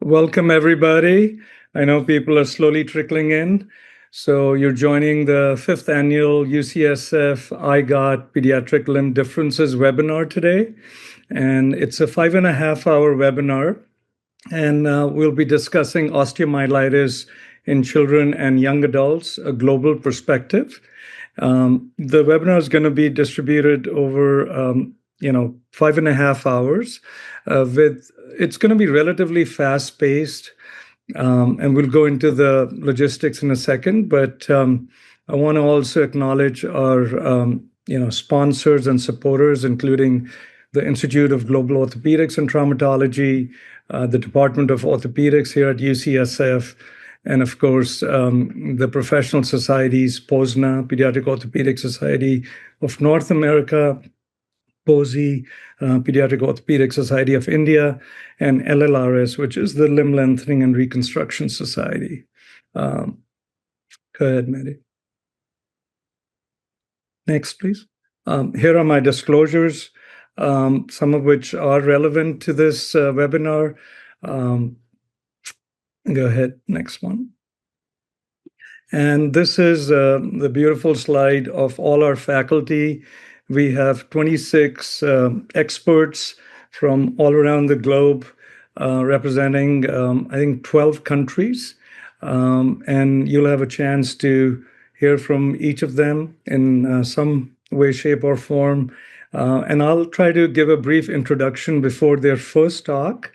Welcome, everybody. I know people are slowly trickling in. So you're joining the 5th Annual UCSF IGOT Pediatric Limb Differences webinar today. And it's a 5.5-hour webinar. And we'll be discussing osteomyelitis in children and young adults, a global perspective. The webinar is going to be distributed over 5.5 hours. It's going to be relatively fast-paced, and we'll go into the logistics in a second. But I want to also acknowledge our sponsors and supporters, including the Institute of Global Orthopaedics and Traumatology, the Department of Orthopedics here at UCSF, and of course, the professional societies, POSNA, Pediatric Orthopedic Society of North America, POSI, Pediatric Orthopedic Society of India, and LLRS, which is the Limb Lengthening and Reconstruction Society. Go ahead, Maré. Next, please. Here are my disclosures, some of which are relevant to this webinar. Go ahead, next one. And this is the beautiful slide of all our faculty. We have 26 experts from all around the globe representing, I think, 12 countries. And you'll have a chance to hear from each of them in some way, shape, or form. And I'll try to give a brief introduction before their first talk.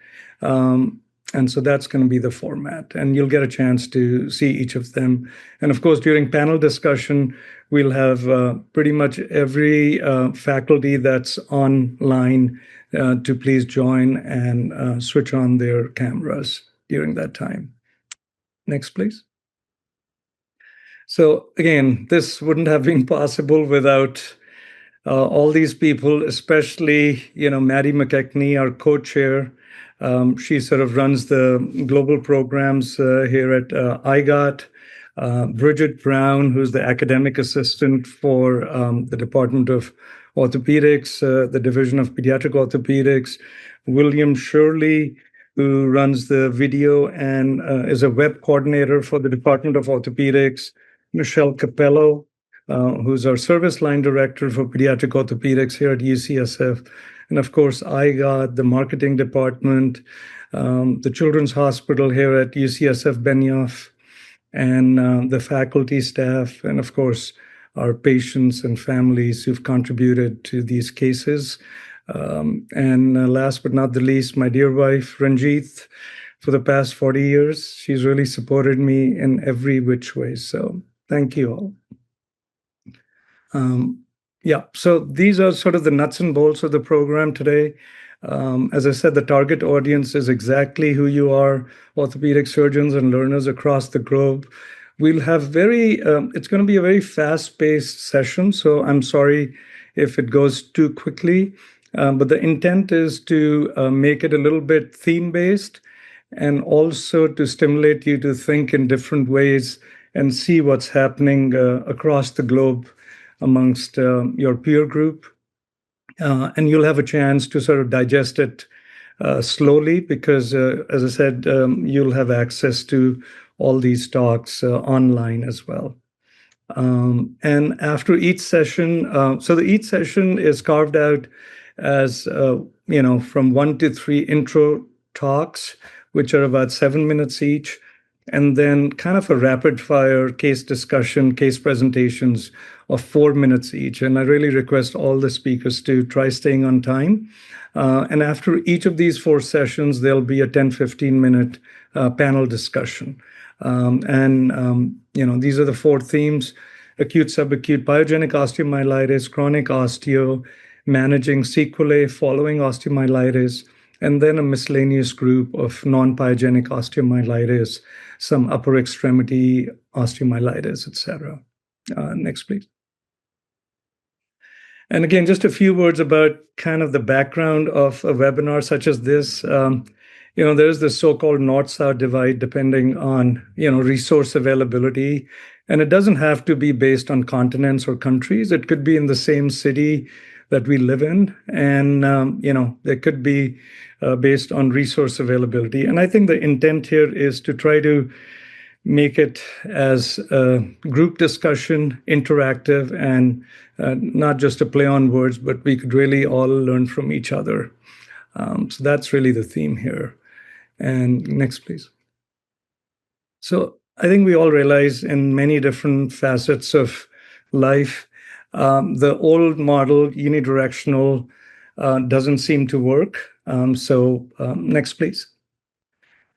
And so that's going to be the format, and you'll get a chance to see each of them. And of course, during panel discussion, we'll have pretty much every faculty that's online to please join and switch on their cameras during that time. Next, please. So again, this wouldn't have been possible without all these people, especially, Maddie McKechnie, our co-chair. She sort of runs the global programs here at IGOT. Bridget Brown, who's the academic assistant for the Department of Orthopedics, the Division of Pediatric Orthopedics. William Shirley, who runs the video and is a web coordinator for the Department of Orthopedics. Michelle Capello, who's our service line director for pediatric orthopedics here at UCSF. And of course, IGOT, the marketing department, the Children's Hospital here at UCSF Benioff, and the faculty staff, and of course, our patients and families who've contributed to these cases. And last but not the least, my dear wife, Ranjit, for the past 40 years. She's really supported me in every which way. So thank you all. So these are sort of the nuts and bolts of the program today. As I said, the target audience is exactly who you are, orthopedic surgeons and learners across the globe. We'll have it's going to be a very fast-paced session, so I'm sorry if it goes too quickly. But the intent is to make it a little bit theme-based and also to stimulate you to think in different ways and see what's happening across the globe amongst your peer group. And you'll have a chance to sort of digest it slowly because, as I said, you'll have access to all these talks online as well. And after each session, each session is carved out as, from 1 to 3 intro talks, which are about 7 minutes each, and then kind of a rapid fire case discussion, case presentations of 4 minutes each. And I really request all the speakers to try staying on time. And after each of these 4 sessions, there'll be a 10-15 minute panel discussion. These are the 4 themes: acute, subacute, pyogenic osteomyelitis, chronic osteo, managing sequelae following osteomyelitis, and then a miscellaneous group of non-pyogenic osteomyelitis, some upper extremity osteomyelitis, etc. Next, please. And again, just a few words about kind of the background of a webinar such as this. There's this so-called north-south divide depending on, resource availability. And it doesn't have to be based on continents or countries. It could be in the same city that we live in. And, there could be based on resource availability. And I think the intent here is to try to make it as a group discussion, interactive, and not just a play on words, but we could really all learn from each other. So that's really the theme here. And next, please. So I think we all realize in many different facets of life, the old model, unidirectional, doesn't seem to work. Next, please.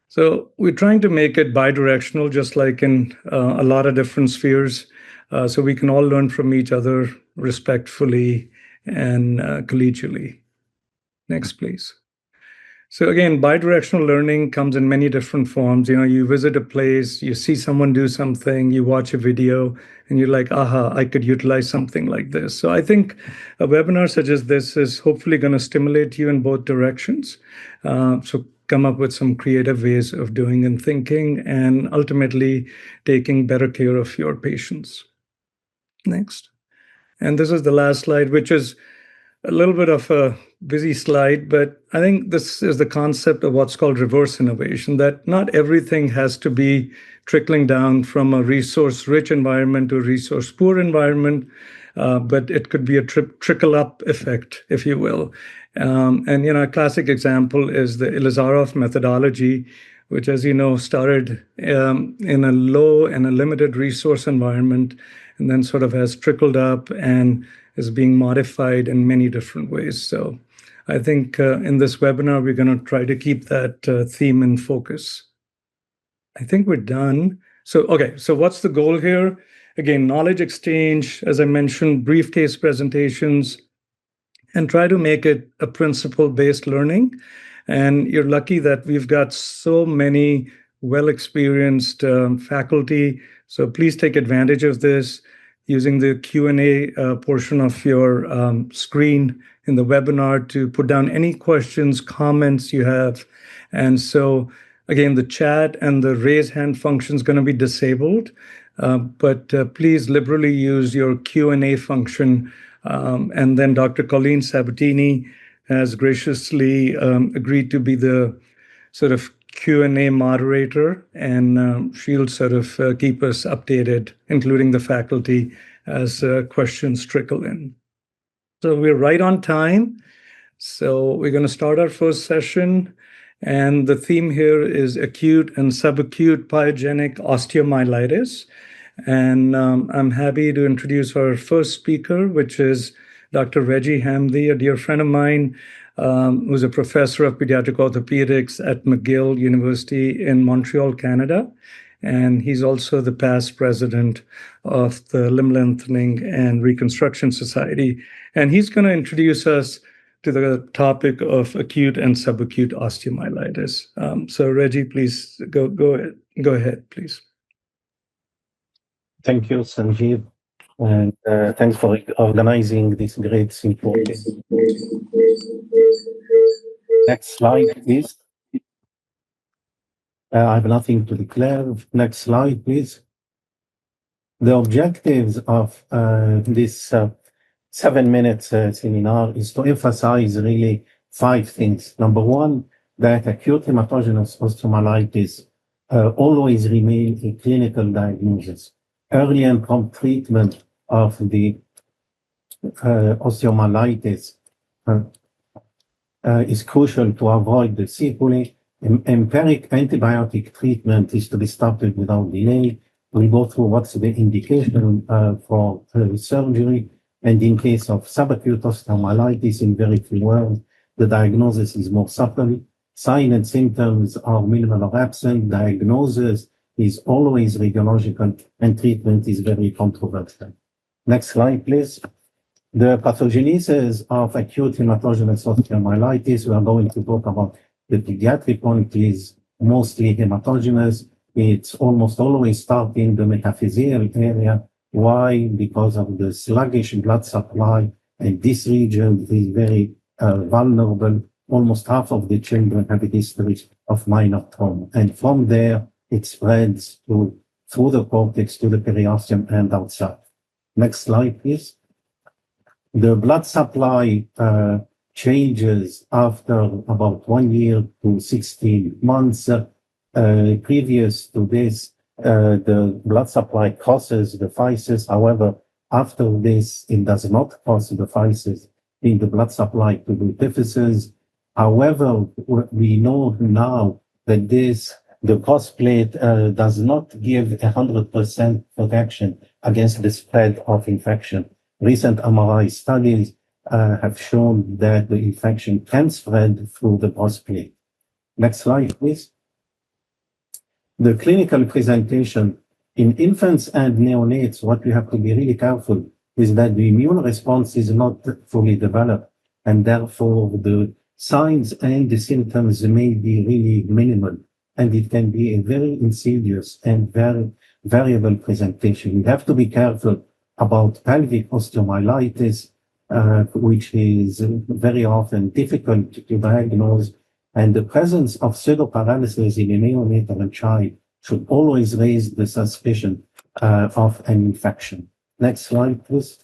So we're trying to make it bidirectional, just like in a lot of different spheres, so we can all learn from each other respectfully and collegially. Next, please. So again, bidirectional learning comes in many different forms. You visit a place, you see someone do something, you watch a video, and you're like, aha, I could utilize something like this. So I think a webinar such as this is hopefully going to stimulate you in both directions. So come up with some creative ways of doing and thinking, and ultimately taking better care of your patients. Next. And this is the last slide, which is a little bit of a busy slide, but I think this is the concept of what's called reverse innovation, that not everything has to be trickling down from a resource-rich environment to a resource-poor environment, but it could be a trickle-up effect, if you will. A classic example is the Ilizarov methodology, which, as you know, started in a low and a limited resource environment, and then sort of has trickled up and is being modified in many different ways. So I think in this webinar, we're going to try to keep that theme in focus. I think we're done. So what's the goal here? Again, knowledge exchange, as I mentioned, brief case presentations, and try to make it a principle-based learning. And you're lucky that we've got so many well-experienced faculty. So please take advantage of this using the Q&A portion of your screen in the webinar to put down any questions, comments you have. And so again, the chat and the raise hand function is going to be disabled, but please liberally use your Q&A function. And then Dr. Colleen Sabatini has graciously agreed to be the sort of Q&A moderator, and she'll sort of keep us updated, including the faculty, as questions trickle in. So we're right on time. So we're going to start our first session, and the theme here is acute and subacute pyogenic osteomyelitis. And I'm happy to introduce our first speaker, which is Dr. Reggie Hamdy, a dear friend of mine, who's a professor of pediatric orthopedics at McGill University in Montreal, Canada. And he's also the past president of the Limb Lengthening and Reconstruction Society. And he's going to introduce us to the topic of acute and subacute osteomyelitis. So Reggie, please go ahead, please. Thank you, Sanjeev. And thanks for organizing this great symposium. Next slide, please. I have nothing to declare. Next slide, please. The objectives of this 7-minute seminar is to emphasize really 5 things. Number one, that acute hematogenous osteomyelitis always remain a clinical diagnosis. Early and prompt treatment of the osteomyelitis is crucial to avoid the sequelae. Empiric antibiotic treatment is to be started without delay. We'll go through what's the indication for surgery. And in case of subacute osteomyelitis, in very few words, the diagnosis is more subtle. Signs and symptoms are minimal or absent. Diagnosis is always radiological, and treatment is very controversial. Next slide, please. The pathogenesis of acute hematogenous osteomyelitis, we are going to talk about the pediatric one. It is mostly hematogenous. It's almost always starting in the metaphyseal area. Why? Because of the sluggish blood supply, and this region is very vulnerable. Almost half of the children have a history of minor trauma. And from there, it spreads through the cortex to the periosteum and outside. Next slide, please. The blood supply changes after about 1 year to 16 months. Previous to this, the blood supply causes the physis. However, after this, it does not cause the physis in the blood supply to the epiphyses. However, we know now that the crossplate does not give 100% protection against the spread of infection. Recent MRI studies have shown that the infection can spread through the crossplate. Next slide, please. The clinical presentation in infants and neonates, what we have to be really careful is that the immune response is not fully developed, and therefore the signs and the symptoms may be really minimal, and it can be a very insidious and very variable presentation. We have to be careful about pelvic osteomyelitis, which is very often difficult to diagnose, and the presence of pseudoparalysis in a neonatal child should always raise the suspicion of an infection. Next slide, please.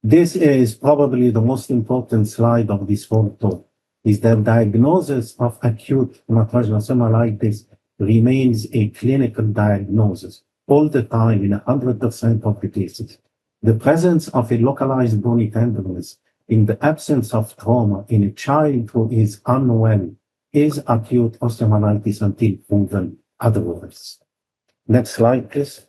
This is probably the most important slide of this whole talk, is that diagnosis of acute rheumatoid osteomyelitis remains a clinical diagnosis all the time in 100% of the cases. The presence of a localized bony tenderness in the absence of trauma in a child who is unwell is acute osteomyelitis until proven otherwise. Next slide, please.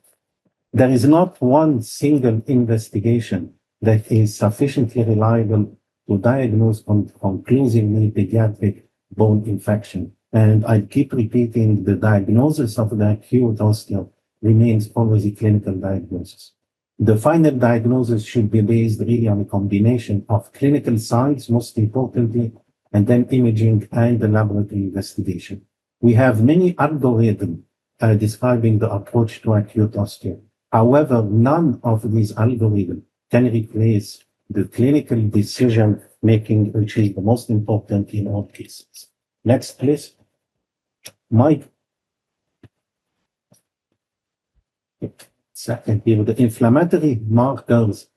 There is not one single investigation that is sufficiently reliable to diagnose conclusively pediatric bone infection. And I keep repeating, the diagnosis of the acute osteo remains always a clinical diagnosis. The final diagnosis should be based really on a combination of clinical signs, most importantly, and then imaging and the laboratory investigation. We have many algorithms describing the approach to acute osteo. However, none of these algorithms can replace the clinical decision making, which is the most important in all cases. Next, please. Mike. Second here, the inflammatory markers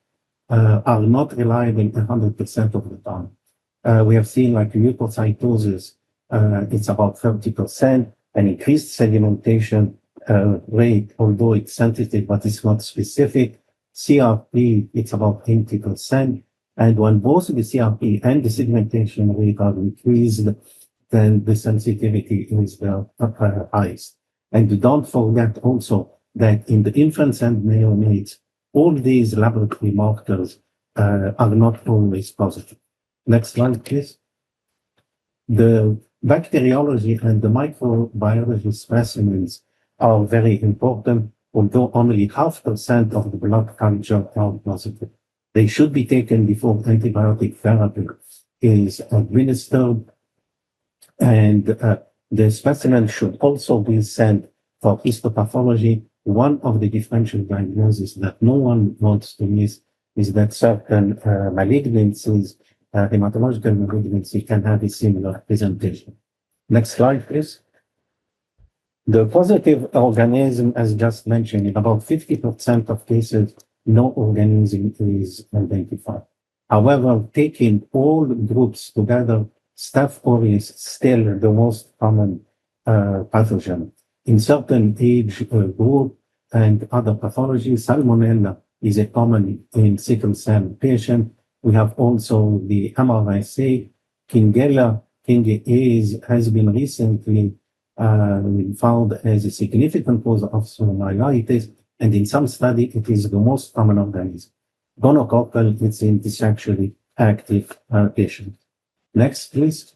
are not reliable 100% of the time. We have seen like leukocytosis, it's about 30%, an increased sedimentation rate, although it's sensitive, but it's not specific. CRP, it's about 80%. And when both the CRP and the sedimentation rate are increased, then the sensitivity is the highest. And don't forget also that in the infants and neonates, all these laboratory markers are not always positive. Next slide, please. The bacteriology and the microbiology specimens are very important, although only 0.5% of the blood culture are positive. They should be taken before antibiotic therapy is administered, and the specimen should also be sent for histopathology. One of the differential diagnoses that no one wants to miss is that certain malignancies, hematological malignancy, can have a similar presentation. Next slide, please. The positive organism, as just mentioned, in about 50% of cases, no organism is identified. However, taking all groups together, Staph aureus is still the most common pathogen. In certain age group and other pathologies, Salmonella is a common in sickle cell patient. We have also the MRSA. Kingella has been recently found as a significant cause of osteomyelitis, and in some study it is the most common organism. Gonococcal, it's in the sexually active patient. Next, please.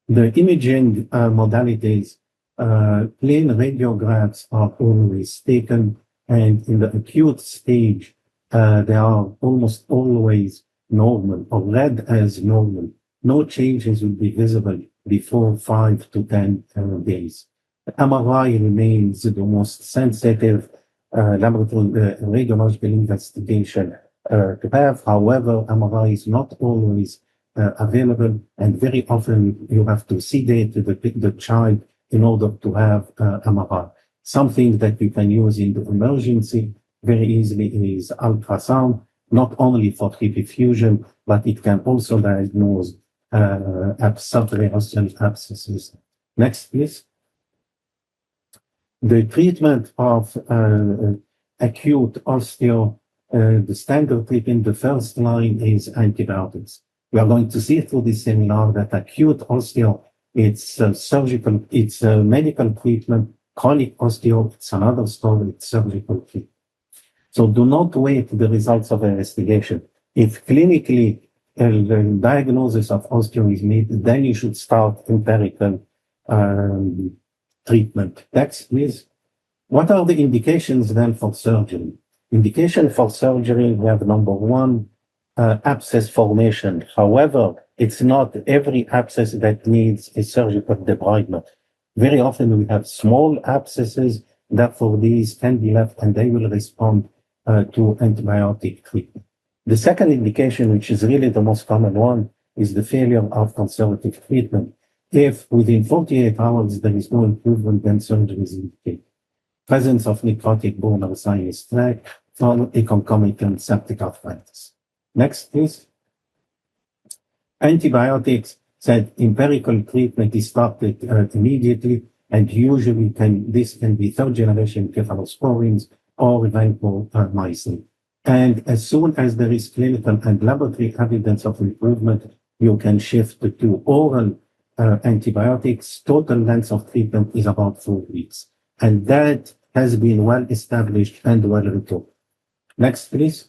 The imaging modalities, plain radiographs are always taken, and in the acute stage, they are almost always normal or read as normal. No changes will be visible before 5 to 10 days. MRI remains the most sensitive laboratory radiological investigation to have. However, MRI is not always available, and very often you have to sedate the child in order to have MRI. Something that you can use in the emergency very easily is ultrasound, not only for hip effusion, but it can also diagnose subperiosteal abscesses. Next, please. The treatment of acute osteo, the standard treatment, the first line is antibiotics. We are going to see through this seminar that acute osteo, it's surgical, it's a medical treatment. Chronic osteo, it's another story, it's surgical treatment. So do not wait the results of investigation. If clinically the diagnosis of osteo is made, then you should start empirical treatment. Next, please. What are the indications then for surgery? Indication for surgery, we have number one, abscess formation. However, it's not every abscess that needs a surgical debridement. Very often we have small abscesses, therefore these can be left and they will respond to antibiotic treatment. The second indication, which is really the most common one, is the failure of conservative treatment. If within 48 hours there is no improvement, then surgery is indicated. Presence of necrotic bone or sinus tract, or a concomitant septic arthritis. Next, please. Antibiotics, said empirical treatment is started immediately, and usually this can be third generation cephalosporins or vancomycin. And as soon as there is clinical and laboratory evidence of improvement, you can shift to oral antibiotics. Total length of treatment is about 4 weeks. And that has been well established and well written. Next, please.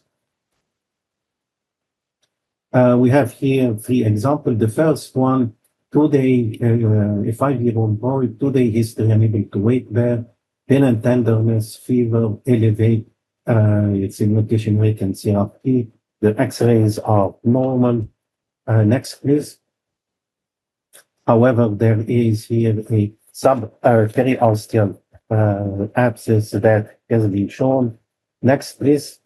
We have here 3 examples. The first one, 2-day, a 5-year-old boy, 2-day history, unable to wait bear, pain and tenderness, fever, elevate, it's in mutation rate and CRP. The x-rays are normal. Next, please. However, there is here a subperiosteal abscess that has been shown. Next, please.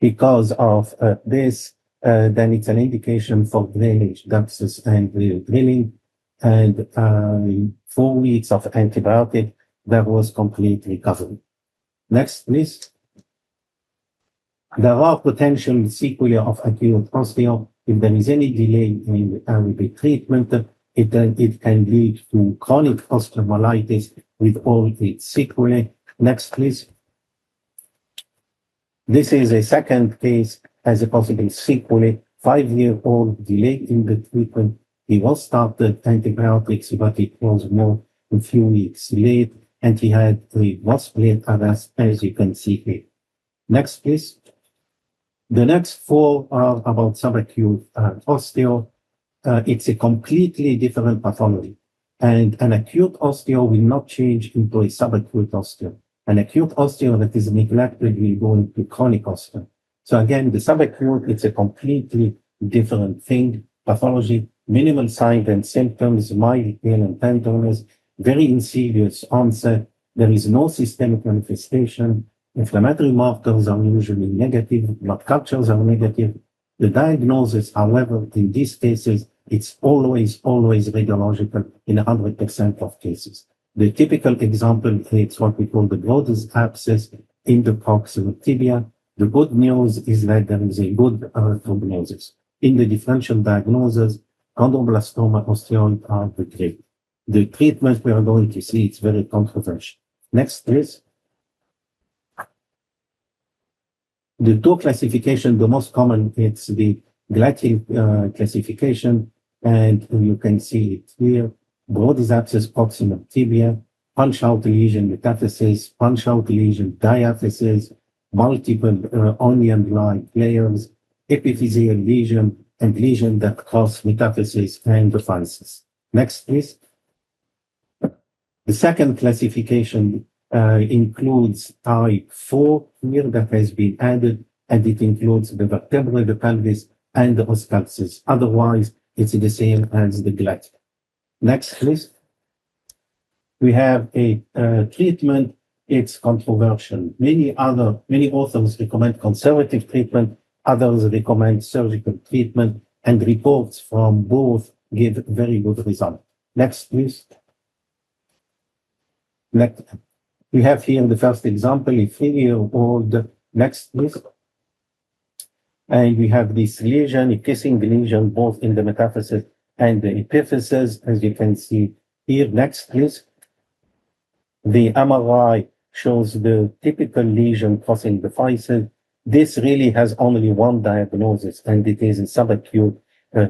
Because of this, then it's an indication for drainage, abscess, and drilling. And 4 weeks of antibiotic, there was complete recovery. Next, please. There are potential sequelae of acute osteo. If there is any delay in the treatment, it can lead to chronic osteomyelitis with all its sequelae. Next, please. This is a second case as a possible sequelae. 5-year-old delay in the treatment. He was started antibiotics, but it was more a few weeks late, and he had a muscle arrest, as you can see here. Next, please. The next 4 are about subacute osteo. It's a completely different pathology, and an acute osteo will not change into a subacute osteo. An acute osteo that is neglected will go into chronic osteo. So again, the subacute, it's a completely different thing. Pathology, minimal signs and symptoms, mild pain and tenderness, very insidious onset. There is no systemic manifestation. Inflammatory markers are usually negative. Blood cultures are negative. The diagnosis, however, in these cases, it's always radiological in 100% of cases. The typical example is what we call the broadest abscess in the proximal tibia. The good news is that there is a good prognosis. In the differential diagnosis, chondroblastoma osteoid are the great. The treatment we are going to see, it's very controversial. Next, please. The 2 classification, the most common, it's the Glattil classification, and you can see it here. Broadest abscess proximal tibia, punch-out lesion metaphysis, punch-out lesion diaphysis, multiple onion-like layers, epiphyseal lesion, and lesion that cross metaphysis and the physis. Next, please. The second classification includes type 4 here that has been added, and it includes the vertebrae, the pelvis, and the oscalces. Otherwise, it's the same as the glut. Next, please. We have a treatment. It's controversial. Many authors recommend conservative treatment. Others recommend surgical treatment, and reports from both give very good results. Next, please. Next. We have here the first example, a 3-year-old. Next, please. And we have this lesion, a kissing lesion, both in the metaphysis and the epiphysis, as you can see here. Next, please. The MRI shows the typical lesion crossing the physis. This really has only one diagnosis, and it is a subacute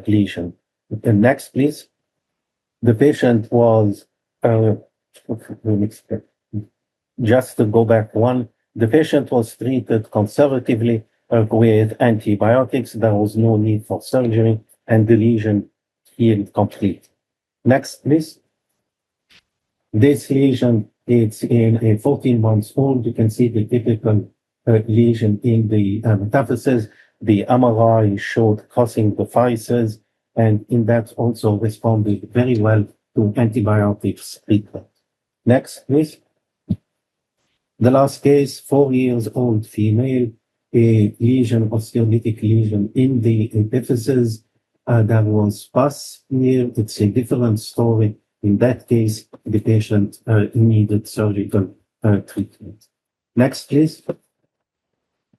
lesion. Next, please. The patient was, just to go back one, the patient was treated conservatively with antibiotics. There was no need for surgery, and the lesion healed completely. Next, please. This lesion, it's in a 14 months old. You can see the typical lesion in the metaphysis. The MRI showed crossing the physis, and in that also responded very well to antibiotics treatment. Next, please. The last case, 4 years old female, a lesion, osteolytic lesion in the epiphysis. There was pus here. It's a different story. In that case, the patient needed surgical treatment. Next, please.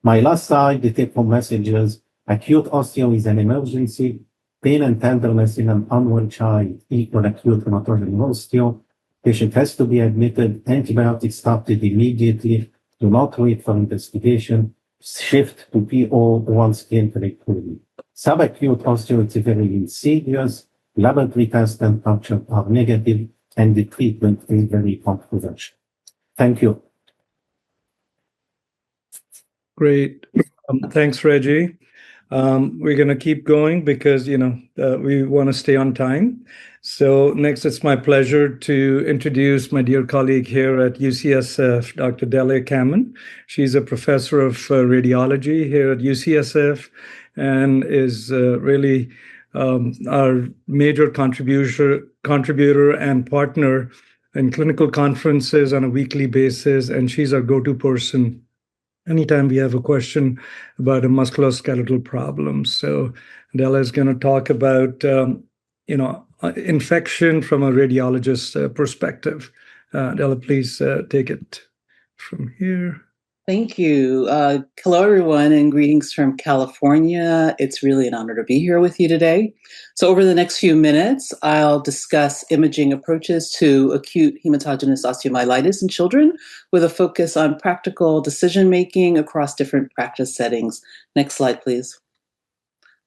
My last slide, the take-home messages. Acute osteo is an emergency. Pain and tenderness in an unwell child equal acute hematologic osteo. Patient has to be admitted. Antibiotics started immediately. Do not wait for investigation. Shift to PO once clinically proven. Subacute osteo is very insidious. Laboratory tests and function are negative, and the treatment is very controversial. Thank you. Great. Thanks, Reggie. We're going to keep going because, we want to stay on time. So next, it's my pleasure to introduce my dear colleague here at UCSF, Dr. Dele Kammen. She's a professor of radiology here at UCSF and is really our major contributor and partner in clinical conferences on a weekly basis. And she's our go-to person anytime we have a question about a musculoskeletal problem. So Della is going to talk about, infection from a radiologist's perspective. Della, please take it from here. Thank you. Hello, everyone, and greetings from California. It's really an honor to be here with you today. So over the next few minutes, I'll discuss imaging approaches to acute hematogenous osteomyelitis in children with a focus on practical decision-making across different practice settings. Next slide, please.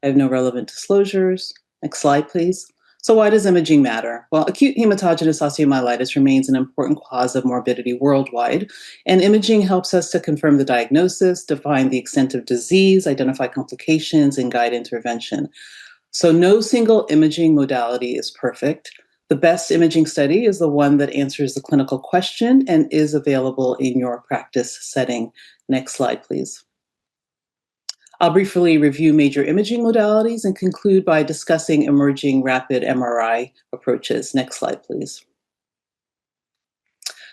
I have no relevant disclosures. Next slide, please. So why does imaging matter? Well, acute hematogenous osteomyelitis remains an important cause of morbidity worldwide, and imaging helps us to confirm the diagnosis, define the extent of disease, identify complications, and guide intervention. So no single imaging modality is perfect. The best imaging study is the one that answers the clinical question and is available in your practice setting. Next slide, please. I'll briefly review major imaging modalities and conclude by discussing emerging rapid MRI approaches. Next slide, please.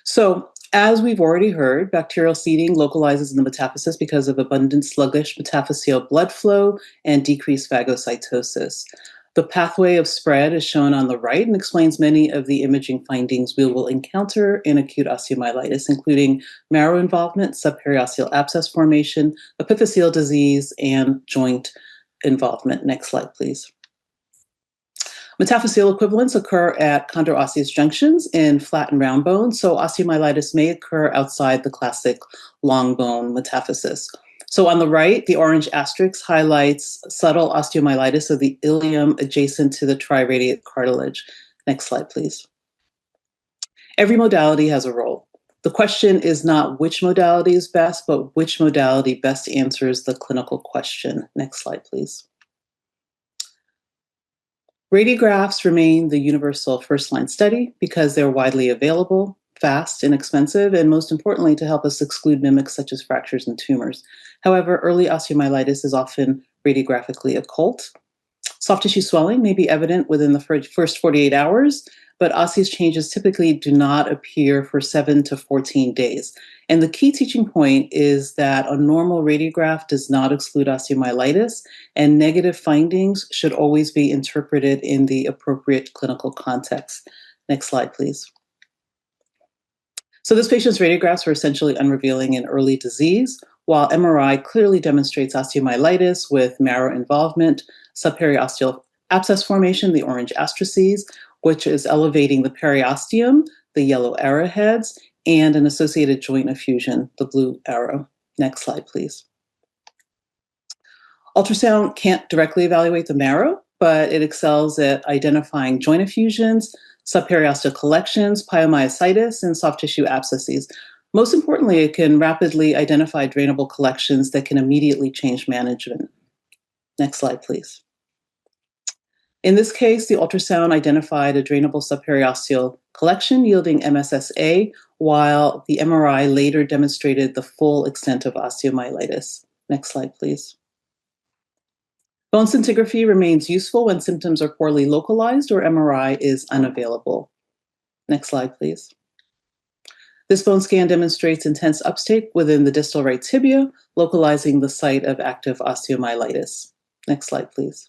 So, as we've already heard, bacterial seeding localizes in the metaphysis because of abundant sluggish metaphyseal blood flow and decreased phagocytosis. The pathway of spread is shown on the right and explains many of the imaging findings we will encounter in acute osteomyelitis, including marrow involvement, subperiosteal abscess formation, epiphyseal disease, and joint involvement. Next slide, please. Metaphyseal equivalents occur at chondro-osseous junctions in flat and round bones, so osteomyelitis may occur outside the classic long bone metaphysis. So on the right, the orange asterisk highlights subtle osteomyelitis of the ilium adjacent to the triradiate cartilage. Next slide, please. Every modality has a role. The question is not which modality is best, but which modality best answers the clinical question. Next slide, please. Radiographs remain the universal first-line study because they're widely available, fast, inexpensive, and most importantly, to help us exclude mimics such as fractures and tumors. However, early osteomyelitis is often radiographically occult. Soft tissue swelling may be evident within the first 48 hours, but osseous changes typically do not appear for 7 to 14 days. And the key teaching point is that a normal radiograph does not exclude osteomyelitis, and negative findings should always be interpreted in the appropriate clinical context. Next slide, please. So this patient's radiographs were essentially unrevealing in early disease. while MRI clearly demonstrates osteomyelitis with marrow involvement, subperiosteal abscess formation, the orange astrices, which is elevating the periosteum, the yellow arrowheads, and an associated joint effusion, the blue arrow. Next slide, please. Ultrasound can't directly evaluate the marrow, but it excels at identifying joint effusions, subperiosteal collections, pyomyositis, and soft tissue abscesses. Most importantly, it can rapidly identify drainable collections that can immediately change management. Next slide, please. In this case, the ultrasound identified a drainable subperiosteal collection yielding MSSA, while the MRI later demonstrated the full extent of osteomyelitis. Next slide, please. Bone scintigraphy remains useful when symptoms are poorly localized or MRI is unavailable. Next slide, please. This bone scan demonstrates intense uptake within the distal right tibia, localizing the site of active osteomyelitis. Next slide, please.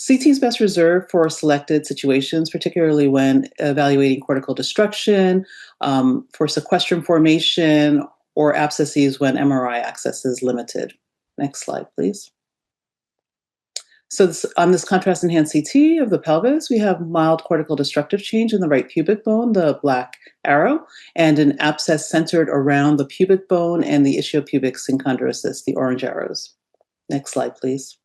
CT is best reserved for selected situations, particularly when evaluating cortical destruction, for sequestrum formation, or abscesses when MRI access is limited. Next slide, please. So on this contrast-enhanced CT of the pelvis, we have mild cortical destructive change in the right pubic bone, the black arrow, and an abscess centered around the pubic bone and the ischiopubic synchondrosis, the orange arrows. Next slide, please.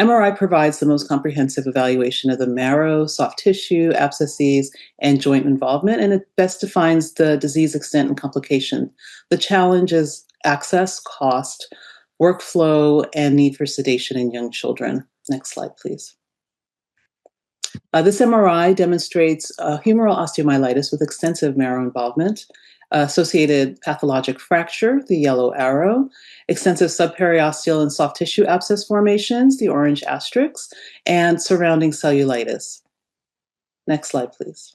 MRI provides the most comprehensive evaluation of the marrow, soft tissue, abscesses, and joint involvement, and it best defines the disease extent and complication. The challenge is access, cost, workflow, and need for sedation in young children. Next slide, please. This MRI demonstrates humeral osteomyelitis with extensive marrow involvement, associated pathologic fracture, the yellow arrow, extensive subperiosteal and soft tissue abscess formations, the orange asterisk, and surrounding cellulitis. Next slide, please.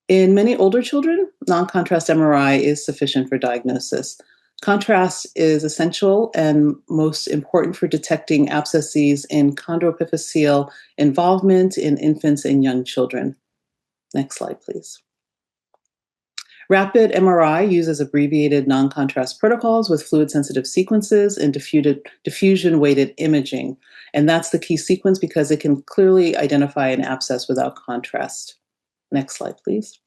In many older children, non-contrast MRI is sufficient for diagnosis. Contrast is essential and most important for detecting abscesses in chondroepiphyseal involvement in infants and young children. Next slide, please. Rapid MRI uses abbreviated non-contrast protocols with fluid-sensitive sequences and diffusion-weighted imaging. And that's the key sequence because it can clearly identify an abscess without contrast. Next slide, please.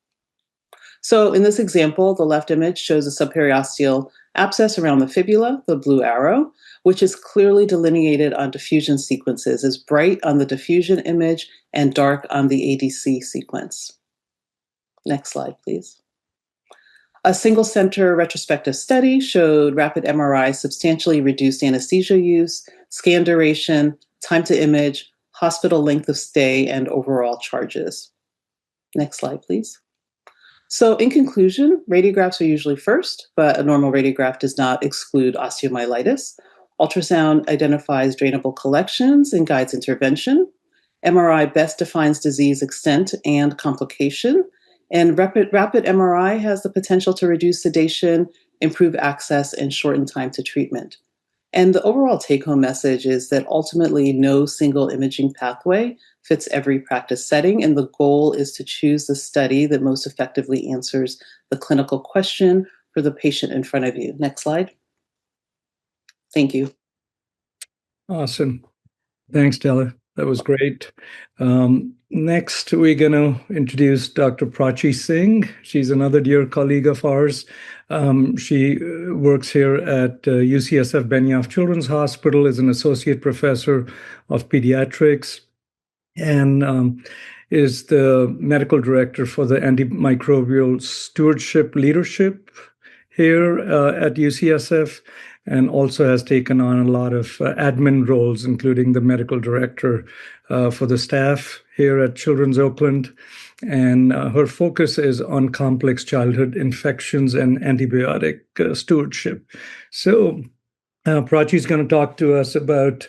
So in this example, the left image shows a subperiosteal abscess around the fibula, the blue arrow, which is clearly delineated on diffusion sequences, is bright on the diffusion image and dark on the ADC sequence. Next slide, please. A single center retrospective study showed rapid MRI substantially reduced anesthesia use, scan duration, time to image, hospital length of stay, and overall charges. Next slide, please. So in conclusion, radiographs are usually first, but a normal radiograph does not exclude osteomyelitis. Ultrasound identifies drainable collections and guides intervention. MRI best defines disease extent and complication. And rapid MRI has the potential to reduce sedation, improve access, and shorten time to treatment. And the overall take-home message is that ultimately no single imaging pathway fits every practice setting, and the goal is to choose the study that most effectively answers the clinical question for the patient in front of you. Next slide. Thank you. Awesome. Thanks, Stella. That was great. Next, we're going to introduce Dr. Prachi Singh. She's another dear colleague of ours. She works here at UCSF Benioff Children's Hospital, is an associate professor of pediatrics, and is the medical director for the antimicrobial stewardship leadership here at UCSF, and also has taken on a lot of admin roles, including the medical director for the staff here at Children's Oakland. And her focus is on complex childhood infections and antibiotic stewardship. So Prachi is going to talk to us about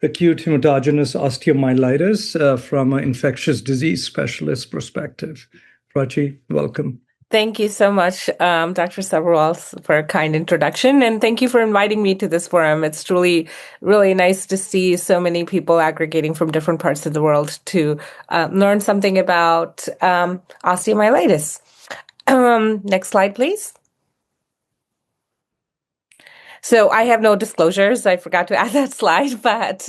acute hematogenous osteomyelitis from an infectious disease specialist perspective. Prachi, welcome. Thank you so much, Dr. Sabharwal, for a kind introduction. And thank you for inviting me to this forum. It's truly really nice to see so many people aggregating from different parts of the world to learn something about osteomyelitis. Next slide, please. So I have no disclosures. I forgot to add that slide, but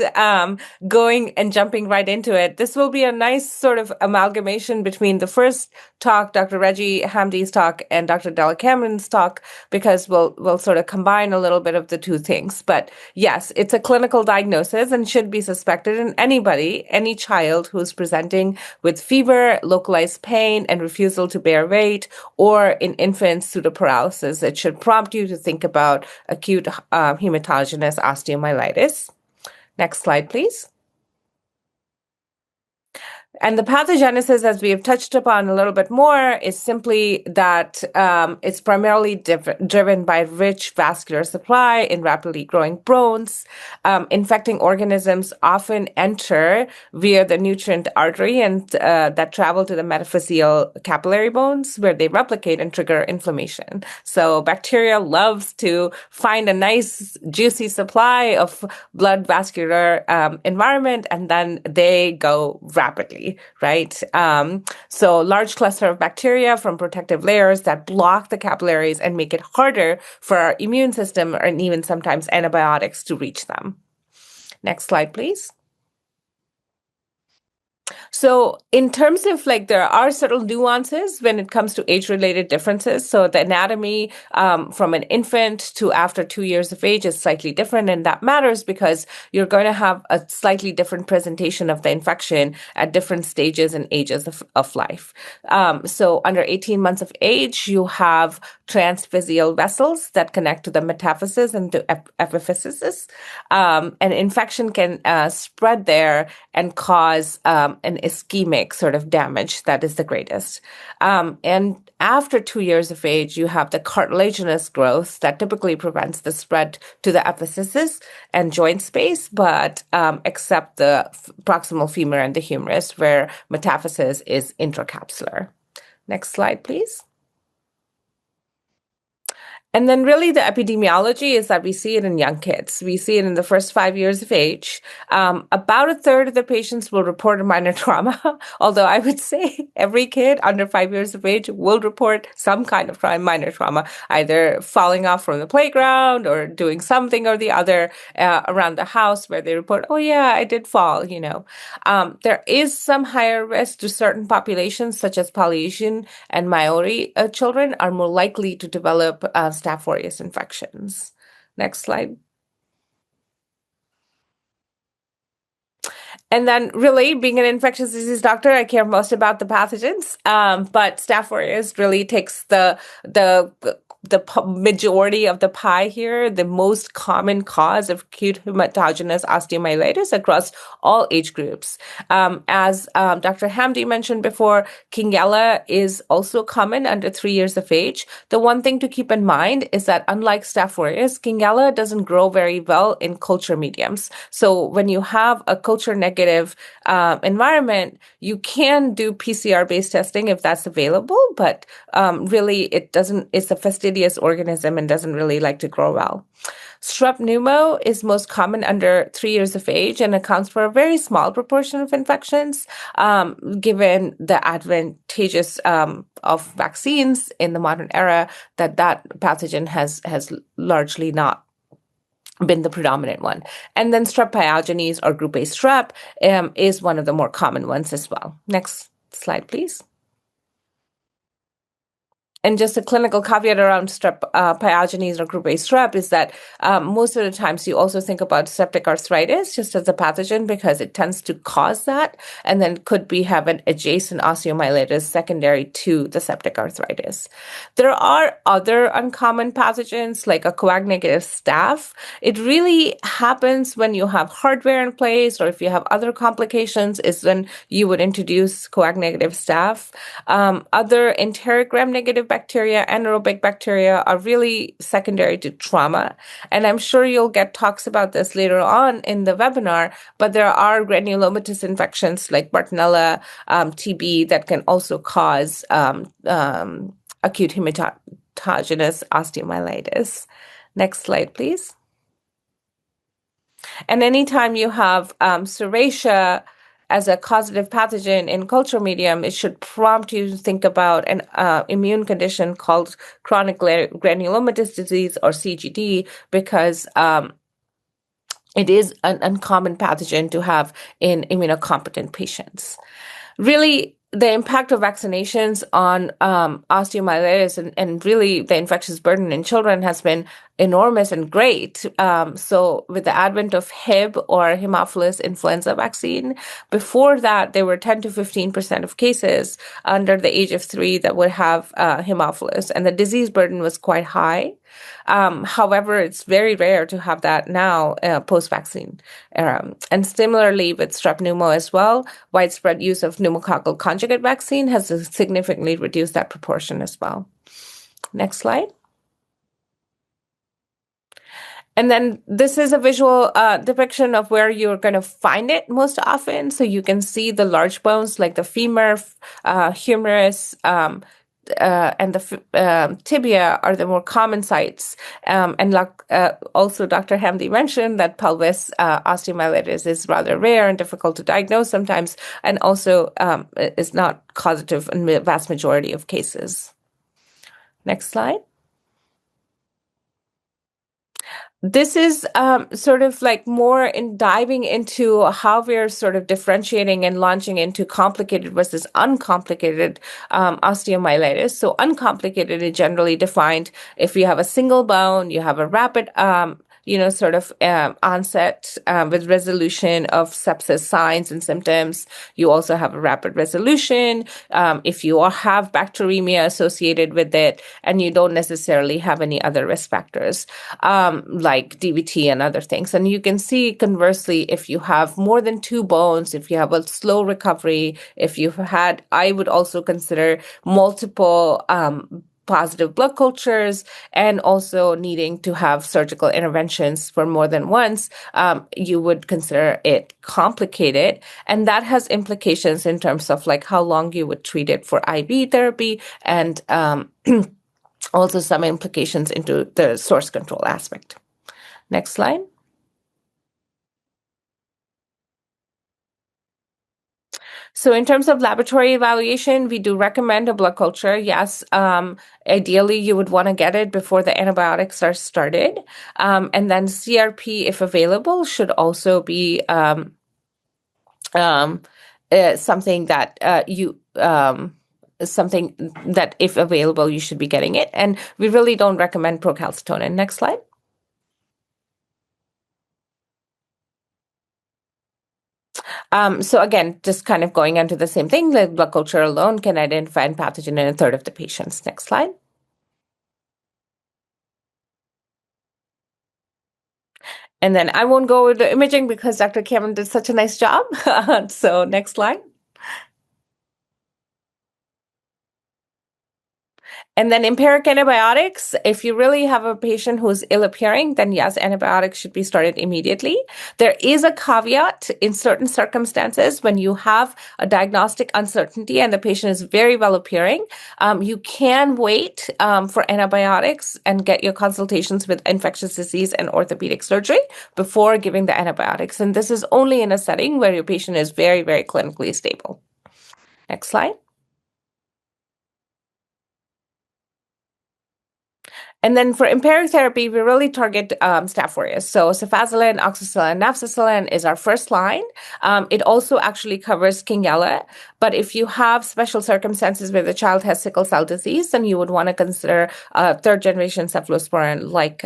going and jumping right into it, this will be a nice sort of amalgamation between the first talk, Dr. Reggie Hamdy's talk, and Dr. Della Kammen's talk, because we'll sort of combine a little bit of the two things. But yes, it's a clinical diagnosis and should be suspected in anybody, any child who's presenting with fever, localized pain, and refusal to bear weight, or in infants, pseudoparalysis. It should prompt you to think about acute hematogenous osteomyelitis. Next slide, please. And the pathogenesis, as we have touched upon a little bit more, is simply that it's primarily driven by rich vascular supply in rapidly growing bones. Infecting organisms often enter via the nutrient artery and that travel to the metaphyseal capillary bones, where they replicate and trigger inflammation. So bacteria loves to find a nice juicy supply of blood vascular environment, and then they go rapidly. Right? So large cluster of bacteria from protective layers that block the capillaries and make it harder for our immune system and even sometimes antibiotics to reach them. Next slide, please. So in terms of there are subtle nuances when it comes to age-related differences. So the anatomy from an infant to after 2 years of age is slightly different, and that matters because you're going to have a slightly different presentation of the infection at different stages and ages of life. So under 18 months of age, you have transphyseal vessels that connect to the metaphysis and to epiphysis. An infection can spread there and cause an ischemic sort of damage that is the greatest. And after 2 years of age, you have the cartilaginous growth that typically prevents the spread to the epiphysis and joint space, but except the proximal femur and the humerus, where metaphysis is intracapsular. Next slide, please. And then really the epidemiology is that we see it in young kids. We see it in the first 5 years of age. About a third of the patients will report a minor trauma, although I would say every kid under 5 years of age will report some kind of minor trauma, either falling off from the playground or doing something or the other around the house where they report, oh yeah, I did fall, There is some higher risk to certain populations, such as Polynesian and Maori children are more likely to develop Staph aureus infections. Next slide. And then really being an infectious disease doctor, I care most about the pathogens, but Staph aureus really takes the majority of the pie here, the most common cause of acute hematogenous osteomyelitis across all age groups. As Dr. Hamdy mentioned before, Kingella is also common under 3 years of age. The one thing to keep in mind is that unlike Staph aureus, Kingella doesn't grow very well in culture mediums. So when you have a culture negative environment, you can do PCR-based testing if that's available, but really it's a fastidious organism and doesn't really like to grow well. Strep pneumo is most common under 3 years of age and accounts for a very small proportion of infections, given the advantageous of vaccines in the modern era, that pathogen has largely not been the predominant one. And then strep pyogenes or group A strep is one of the more common ones as well. Next slide, please. And just a clinical caveat around strep pyogenes or group A strep is that most of the times you also think about septic arthritis just as a pathogen because it tends to cause that, and then could have an adjacent osteomyelitis secondary to the septic arthritis. There are other uncommon pathogens like a coag-negative staph. It really happens when you have hardware in place, or if you have other complications is when you would introduce coag-negative staph. Other enterogram-negative bacteria, anaerobic bacteria are really secondary to trauma. And I'm sure you'll get talks about this later on in the webinar, but there are granulomatous infections like Bartonella, TB that can also cause acute hematogenous osteomyelitis. Next slide, please. And anytime you have serratia as a causative pathogen in culture medium, it should prompt you to think about an immune condition called chronic granulomatous disease, or CGD, because it is an uncommon pathogen to have in immunocompetent patients. Really, the impact of vaccinations on osteomyelitis and really the infectious burden in children has been enormous and great. So with the advent of Hib, or Haemophilus influenza vaccine, before that, there were 10 to 15% of cases under the age of 3 that would have Haemophilus, and the disease burden was quite high. However, it's very rare to have that now post-vaccine. And similarly with strep pneumo as well, widespread use of pneumococcal conjugate vaccine has significantly reduced that proportion as well. Next slide. And then this is a visual depiction of where you're going to find it most often. So you can see the large bones like the femur, humerus, and the tibia are the more common sites. And also Dr. Hamdy mentioned that pelvis osteomyelitis is rather rare and difficult to diagnose sometimes, and also is not causative in the vast majority of cases. Next slide. This is sort of like more in diving into how we're sort of differentiating and launching into complicated versus uncomplicated osteomyelitis. So uncomplicated is generally defined if you have a single bone, you have a rapid sort of onset with resolution of sepsis signs and symptoms. You also have a rapid resolution if you have bacteremia associated with it, and you don't necessarily have any other risk factors like DVT and other things. And you can see conversely, if you have more than 2 bones, if you have a slow recovery, if you've had, I would also consider multiple positive blood cultures, and also needing to have surgical interventions for more than once, you would consider it complicated. And that has implications in terms of like how long you would treat it for IV therapy, and also some implications into the source control aspect. Next slide. So in terms of laboratory evaluation, we do recommend a blood culture. Yes, ideally you would want to get it before the antibiotics are started. And then CRP, if available, should also be something that if available, you should be getting it. And we really don't recommend procalcitonin. Next slide. So again, just kind of going into the same thing, like blood culture alone can identify a pathogen in 1/3 of the patients. Next slide. And then I won't go with the imaging because Dr. Kammen did such a nice job. So next slide. And then empiric antibiotics, if you really have a patient who's ill appearing, then yes, antibiotics should be started immediately. There is a caveat in certain circumstances when you have a diagnostic uncertainty and the patient is very well appearing. You can wait for antibiotics and get your consultations with infectious disease and orthopedic surgery before giving the antibiotics. And this is only in a setting where your patient is very, very clinically stable. Next slide. And then for empiric therapy, we really target staph aureus. So cefazolin, oxacillin, nafcillin is our first line. It also actually covers Kingella. But if you have special circumstances where the child has sickle cell disease, then you would want to consider 3rd-generation cephalosporin like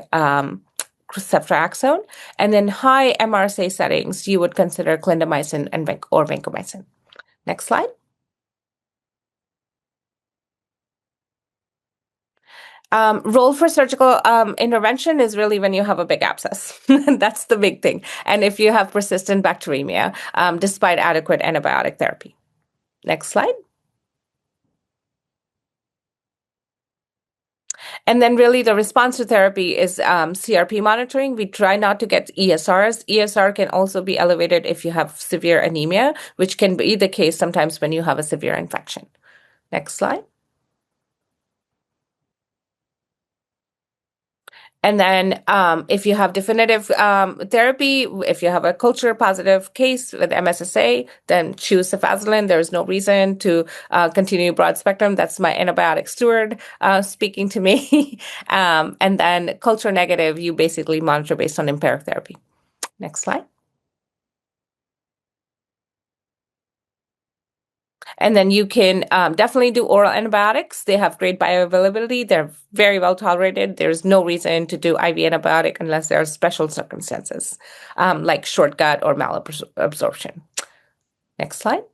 ceftriaxone. And then high MRSA settings, you would consider clindamycin or vancomycin. Next slide. Role for surgical intervention is really when you have a big abscess. That's the big thing. And if you have persistent bacteremia, despite adequate antibiotic therapy. Next slide. And then really the response to therapy is CRP monitoring. We try not to get ESRs. ESR can also be elevated if you have severe anemia, which can be the case sometimes when you have a severe infection. Next slide. And then if you have definitive therapy, if you have a culture positive case with MSSA, then choose cefazolin. There's no reason to continue broad spectrum. That's my antibiotic steward speaking to me. And then culture negative, you basically monitor based on empiric therapy. Next slide. And then you can definitely do oral antibiotics. They have great bioavailability. They're very well tolerated. There's no reason to do IV antibiotic unless there are special circumstances, like short gut or malabsorption. Next slide.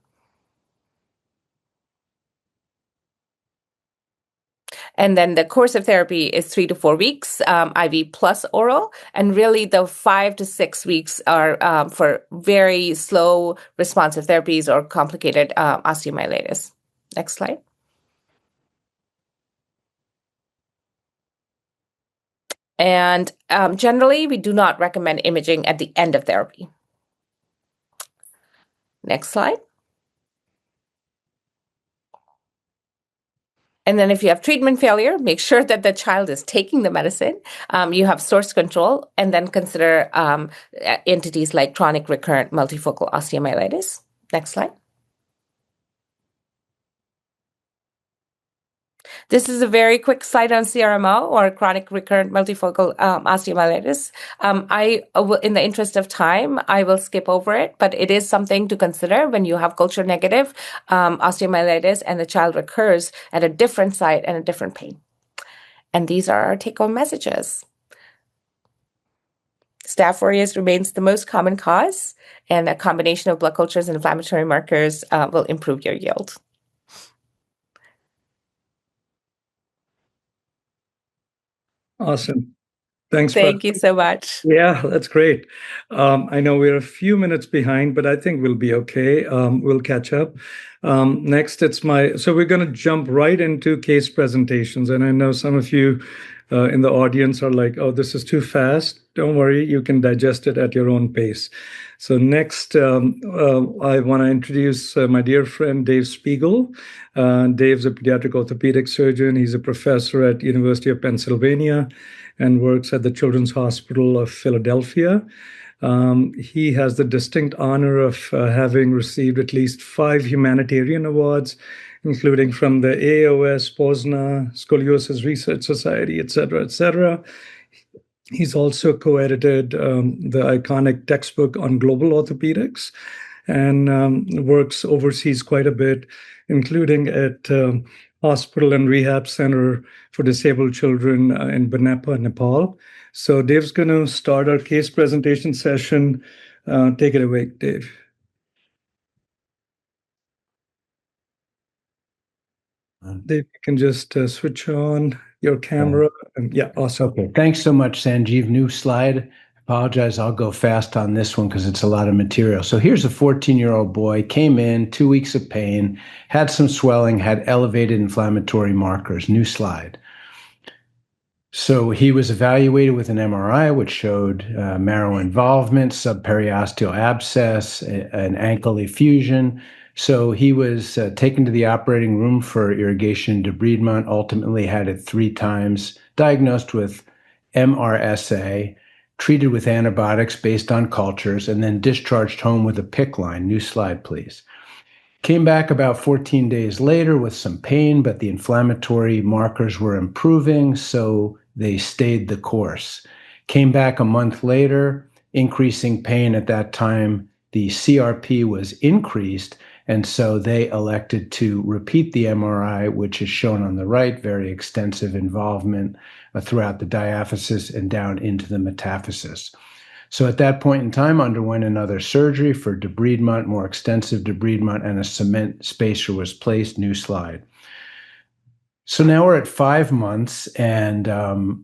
And then the course of therapy is 3 to 4 weeks, IV plus oral. And really the 5 to 6 weeks are for very slow responsive therapies or complicated osteomyelitis. Next slide. And generally, we do not recommend imaging at the end of therapy. Next slide. And then if you have treatment failure, make sure that the child is taking the medicine. You have source control, and then consider entities like chronic recurrent multifocal osteomyelitis. Next slide. This is a very quick slide on CRMO, or chronic recurrent multifocal osteomyelitis. In the interest of time, I will skip over it, but it is something to consider when you have culture negative osteomyelitis and the child recurs at a different site and a different pain. And these are our take-home messages. Staph aureus remains the most common cause, and a combination of blood cultures and inflammatory markers will improve your yield. Awesome. Thanks, Thank Prachi. you so much. Yeah, that's great. I know we're a few minutes behind, but I think we'll be okay. We'll catch up. Next, so we're going to jump right into case presentations. And I know some of you in the audience are like, oh, this is too fast. Don't worry, you can digest it at your own pace. So next, I want to introduce my dear friend, Dave Spiegel. Dave's a pediatric orthopedic surgeon. He's a professor at University of Pennsylvania and works at the Children's Hospital of Philadelphia. He has the distinct honor of having received at least 5 humanitarian awards, including from the AOS, POSNA, Scoliosis Research Society, et cetera, et cetera. He's also co-edited the iconic textbook on global orthopedics and works overseas quite a bit, including at Hospital and Rehab Center for Disabled Children in Banepa, Nepal. So Dave's going to start our case presentation session. Take it away, Dave. Dave, you can just switch on your camera. And yeah, awesome. Okay, thanks so much, Sanjeev. New slide. Apologize, I'll go fast on this one because it's a lot of material. So here's a 14-year-old boy, came in, 2 weeks of pain, had some swelling, had elevated inflammatory markers. New slide. So he was evaluated with an MRI, which showed marrow involvement, subperiosteal abscess, an ankle effusion. So he was taken to the operating room for irrigation debridement, ultimately had it 3 times, diagnosed with MRSA, treated with antibiotics based on cultures, and then discharged home with a PICC line. New slide, please. Came back about 14 days later with some pain, but the inflammatory markers were improving, so they stayed the course. Came back a month later, increasing pain at that time. The CRP was increased, and so they elected to repeat the MRI, which is shown on the right, very extensive involvement throughout the diaphysis and down into the metaphysis. So at that point in time, underwent another surgery for debridement, more extensive debridement, and a cement spacer was placed. New slide. So now we're at 5 months, and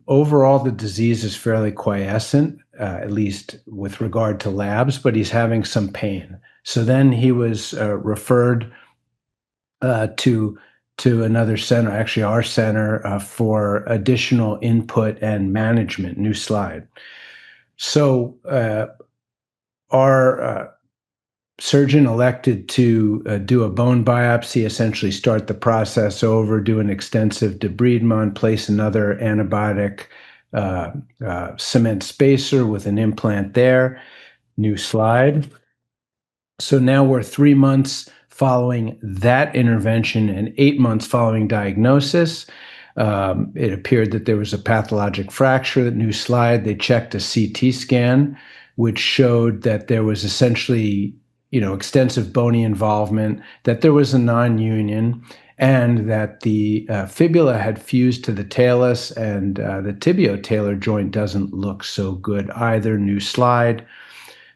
overall the disease is fairly quiescent, at least with regard to labs, but he's having some pain. So then he was referred to another center, actually our center, for additional input and management. New slide. So our surgeon elected to do a bone biopsy, essentially start the process over, do an extensive debridement, place another antibiotic cement spacer with an implant there. New slide. So now we're 3 months following that intervention and 8 months following diagnosis. It appeared that there was a pathologic fracture. New slide. They checked a CT scan, which showed that there was essentially, extensive bony involvement, that there was a non-union, and that the fibula had fused to the talus, and the tibio-talar joint doesn't look so good either. New slide.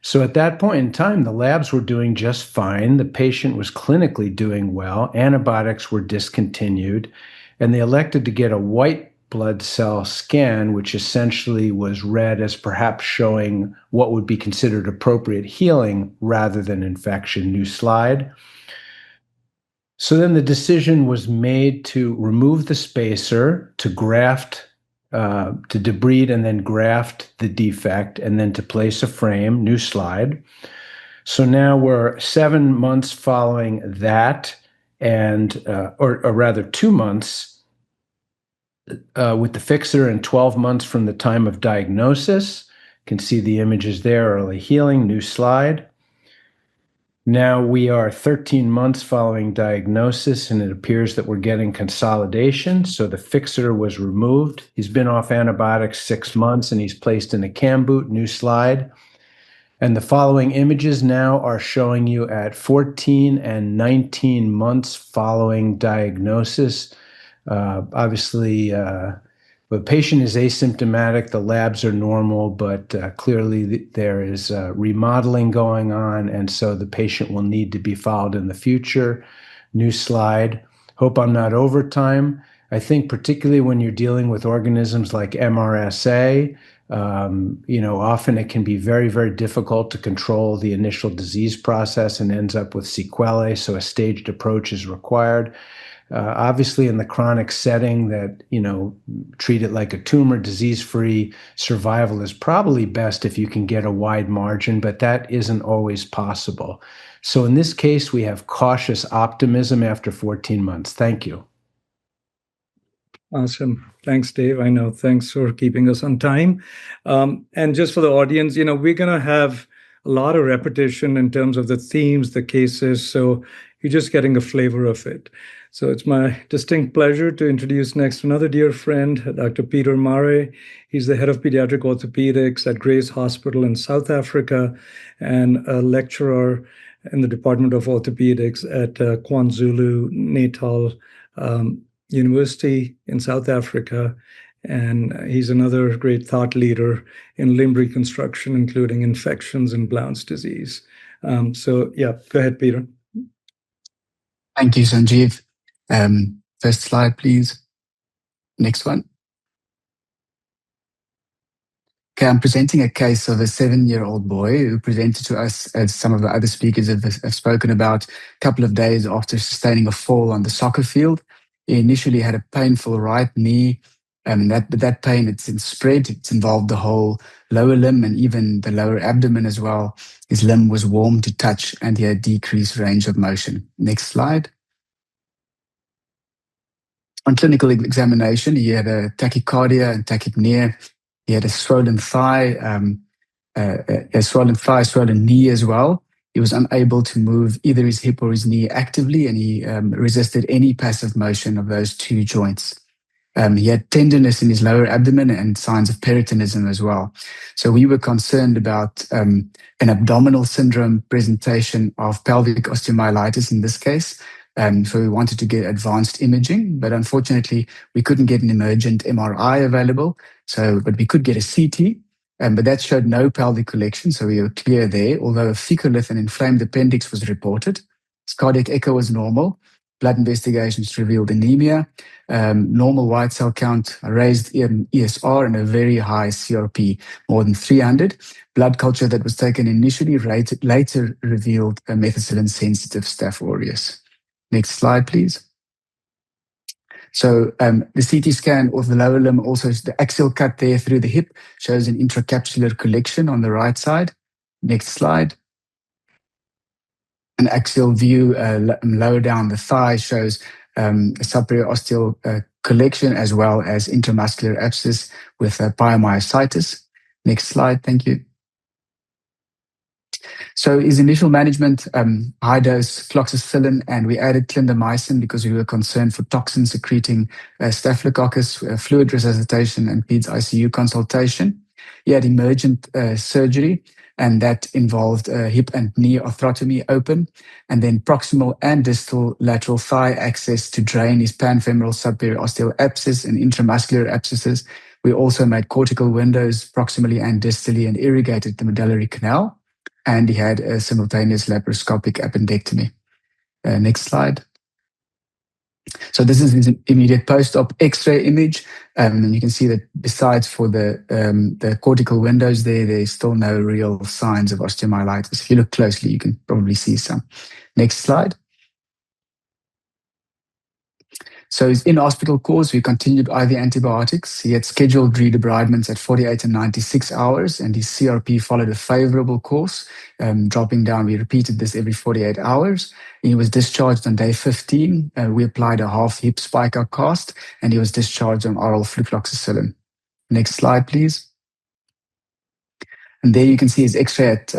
So at that point in time, the labs were doing just fine. The patient was clinically doing well. Antibiotics were discontinued, and they elected to get a white blood cell scan, which essentially was read as perhaps showing what would be considered appropriate healing rather than infection. New slide. So then the decision was made to remove the spacer, to graft, to debride and then graft the defect, and then to place a frame. New slide. So now we're 7 months following that, and or rather 2 months with the fixer and 12 months from the time of diagnosis. You can see the images there, early healing. New slide. Now we are 13 months following diagnosis, and it appears that we're getting consolidation. So the fixer was removed. He's been off antibiotics 6 months, and he's placed in a cam boot. New slide. And the following images now are showing you at 14 and 19 months following diagnosis. Obviously, the patient is asymptomatic, the labs are normal, but clearly there is remodeling going on, and so the patient will need to be followed in the future. New slide. Hope I'm not over time. I think particularly when you're dealing with organisms like MRSA, often it can be very, very difficult to control the initial disease process and ends up with sequelae, so a staged approach is required. Obviously, in the chronic setting that, treat it like a tumor, disease-free survival is probably best if you can get a wide margin, but that isn't always possible. So in this case, we have cautious optimism after 14 months. Thank you. Awesome. Thanks, Dave. I know. Thanks for keeping us on time. And just for the audience, we're going to have a lot of repetition in terms of the themes, the cases. So you're just getting a flavor of it. So it's my distinct pleasure to introduce next another dear friend, Dr. Peter Maré. He's the head of pediatric orthopedics at Grace Hospital in South Africa and a lecturer in the Department of Orthopedics at KwaZulu-Natal University in South Africa. And he's another great thought leader in limb reconstruction, including infections and Blount's disease. Go ahead, Peter. Thank you, Sanjeev. First slide, please. Next one. Okay, I'm presenting a case of a 7-year-old boy who presented to us, as some of the other speakers have spoken about, a couple of days after sustaining a fall on the soccer field. He initially had a painful right knee, and that pain, it's spread. It's involved the whole lower limb and even the lower abdomen as well. His limb was warm to touch, and he had decreased range of motion. Next slide. On clinical examination, he had a tachycardia and tachypnea. He had a swollen thigh, swollen knee as well. He was unable to move either his hip or his knee actively, and he resisted any passive motion of those two joints. He had tenderness in his lower abdomen and signs of peritonism as well. So we were concerned about an abdominal syndrome presentation of pelvic osteomyelitis in this case. So we wanted to get advanced imaging, but unfortunately we couldn't get an emergent MRI available. But we could get a CT, but that showed no pelvic collection, so we were clear there, although a fecalith and inflamed appendix was reported. His cardiac echo was normal. Blood investigations revealed anemia, normal white cell count, a raised ESR, and a very high CRP, more than 300. Blood culture that was taken initially later revealed a methicillin-sensitive Staph aureus. Next slide, please. So the CT scan of the lower limb, also the axial cut there through the hip, shows an intracapsular collection on the right side. Next slide. An axial view lower down the thigh shows a subperiosteal collection as well as intramuscular abscess with pyomyositis. Next slide, thank you. So his initial management, high dose fluoxetine, and we added clindamycin because we were concerned for toxin secreting staphylococcus, fluid resuscitation, and PEDS ICU consultation. He had emergent surgery, and that involved hip and knee arthrotomy open, and then proximal and distal lateral thigh access to drain his pan-femoral subperiosteal abscess and intramuscular abscesses. We also made cortical windows proximally and distally and irrigated the medullary canal. And he had a simultaneous laparoscopic appendectomy. Next slide. So this is his immediate post-op X-ray image. And you can see that besides for the cortical windows there's still no real signs of osteomyelitis. If you look closely, you can probably see some. Next slide. So his in-hospital course, we continued IV antibiotics. He had scheduled redebridements at 48 and 96 hours, and his CRP followed a favorable course, dropping down. We repeated this every 48 hours. He was discharged on day 15. We applied a half hip spica cast, and he was discharged on oral flucloxacillin. Next slide, please. And there you can see his X-ray at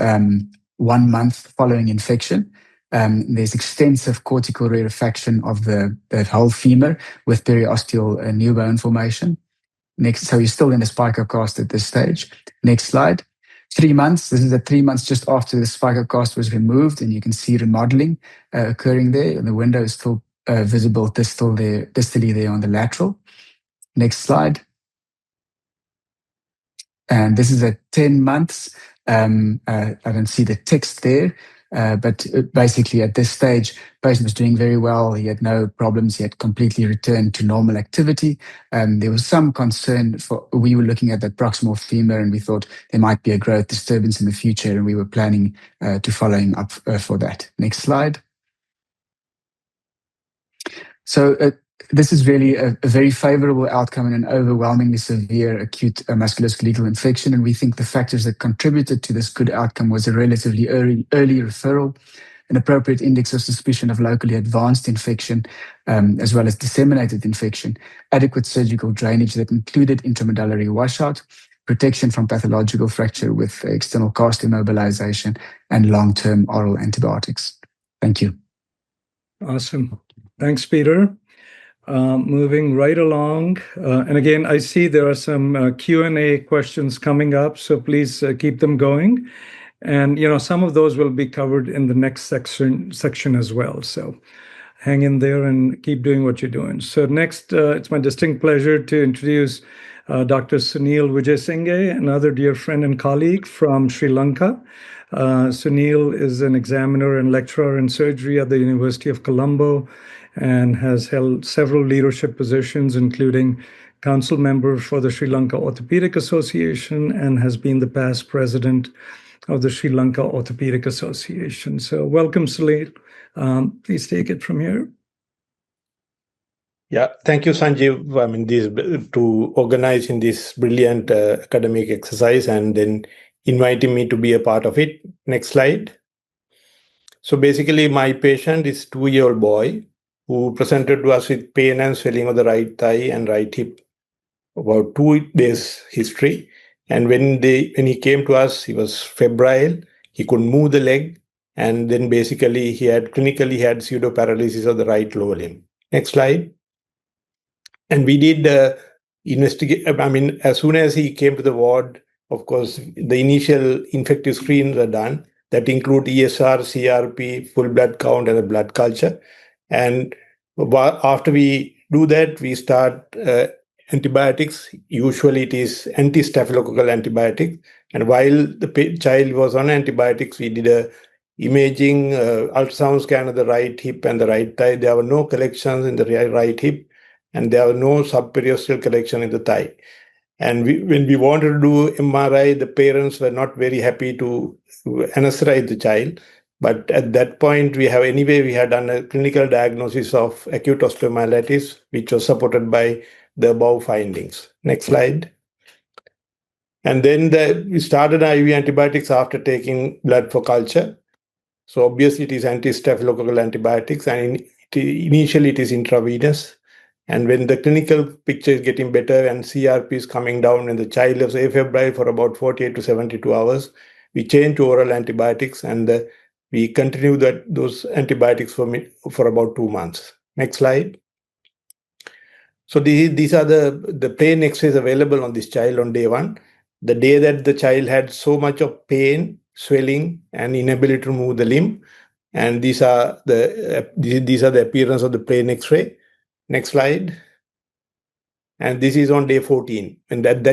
1 month following infection. There's extensive cortical rarefaction of the whole femur with periosteal new bone formation. Next, so he's still in a spica cast at this stage. Next slide. 3 months. This is at 3 months just after the spica cast was removed, and you can see remodeling occurring there. And the window is still visible distally there on the lateral. Next slide. And this is at 10 months. I don't see the text there. But basically at this stage, the patient was doing very well. He had no problems. He had completely returned to normal activity. There was some concern we were looking at that proximal femur, and we thought there might be a growth disturbance in the future, and we were planning to follow him up for that. Next slide. So this is really a very favorable outcome in an overwhelmingly severe acute musculoskeletal infection. And we think the factors that contributed to this good outcome was a relatively early referral, an appropriate index of suspicion of locally advanced infection, as well as disseminated infection, adequate surgical drainage that included intramedullary washout, protection from pathological fracture with external cast immobilization, and long-term oral antibiotics. Thank you. Awesome. Thanks, Peter. Moving right along. And again, I see there are some Q&A questions coming up, so please keep them going. And, some of those will be covered in the next section as well. So hang in there and keep doing what you're doing. So next, it's my distinct pleasure to introduce Dr. Sunil Wijayasinghe, another dear friend and colleague from Sri Lanka. Sunil is an examiner and lecturer in surgery at the University of Colombo, and has held several leadership positions, including council member for the Sri Lanka Orthopaedic Association, and has been the past president of the Sri Lanka Orthopedic Association. So welcome, Sunil. Please take it from here. Yeah, thank you, Sanjeev. I mean, to organizing this brilliant academic exercise and then inviting me to be a part of it. Next slide. So basically, my patient is a 2-year-old boy who presented to us with pain and swelling of the right thigh and right hip, about 2 days history. And when he came to us, he was febrile, he couldn't move the leg, and then basically he had pseudo-paralysis of the right lower limb. Next slide. And we did investigate. I mean, as soon as he came to the ward, of course, the initial infective screens are done that include ESR, CRP, full blood count, and a blood culture. And after we do that, we start antibiotics. Usually it is anti-staphylococcal antibiotics. And while the child was on antibiotics, we did a imaging ultrasound scan of the right hip and the right thigh. There were no collections in the right hip, and there were no subperiosteal collection in the thigh. And when we wanted to do MRI, the parents were not very happy to anesthetize the child. But at that point, we had done a clinical diagnosis of acute osteomyelitis, which was supported by the above findings. Next slide. And then we started IV antibiotics after taking blood for culture. So obviously it is anti-staphylococcal antibiotics, and initially it is intravenous. And when the clinical picture is getting better and CRP is coming down and the child is afebrile for about 48 to 72 hours, we change to oral antibiotics, and we continue those antibiotics for about 2 months. Next slide. So these are the plain X-rays available on this child on day 1. The day that the child had so much of pain, swelling, and inability to move the limb. And these are the appearance of the plain X-ray. Next slide. And this is on day 14. And at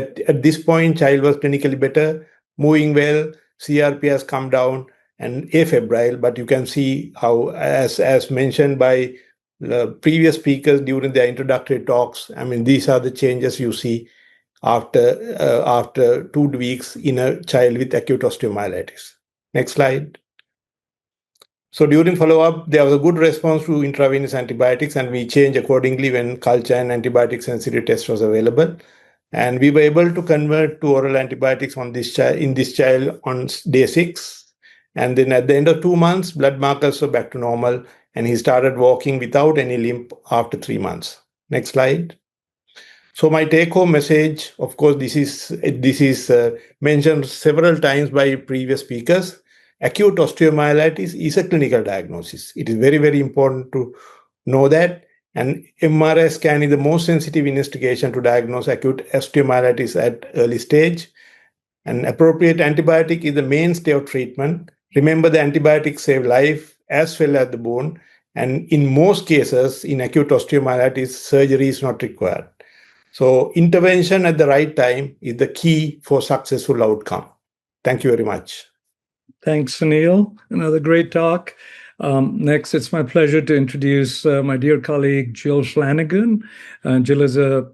this point, child was clinically better, moving well, CRP has come down, and afebrile. But you can see how, as mentioned by the previous speakers during their introductory talks, I mean, these are the changes you see after 2 weeks in a child with acute osteomyelitis. Next slide. So during follow-up, there was a good response to intravenous antibiotics, and we changed accordingly when culture and antibiotic sensitivity test was available. And we were able to convert to oral antibiotics in this child on day 6. And then at the end of 2 months, blood markers were back to normal, and he started walking without any limp after 3 months. Next slide. So my take-home message, of course, this is mentioned several times by previous speakers. Acute osteomyelitis is a clinical diagnosis. It is very, very important to know that. And MRI scan is the most sensitive investigation to diagnose acute osteomyelitis at early stage. And appropriate antibiotic is the mainstay of treatment. Remember, the antibiotics save life as well as the bone. And in most cases, in acute osteomyelitis, surgery is not required. So intervention at the right time is the key for successful outcome. Thank you very much. Thanks, Sunil. Another great talk. Next, it's my pleasure to introduce my dear colleague, Jill Flanagan. Jill is a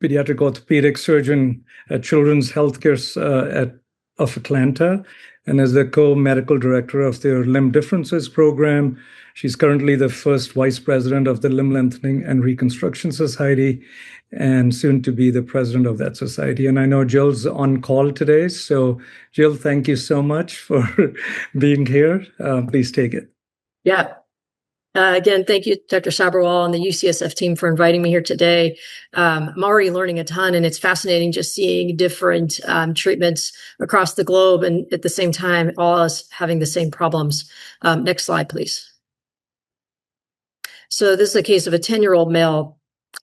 pediatric orthopedic surgeon at Children's Healthcare of Atlanta and is the co-medical director of their Limb Differences program. She's currently the first vice president of the Limb Lengthening and Reconstruction Society and soon to be the president of that society. And I know Jill's on call today. So Jill, thank you so much for being here. Please take it. Yeah. Again, thank you, Dr. Sabharwal and the UCSF team for inviting me here today. I'm already learning a ton, and it's fascinating just seeing different treatments across the globe and at the same time, all us having the same problems. Next slide, please. So this is a case of a 10-year-old male,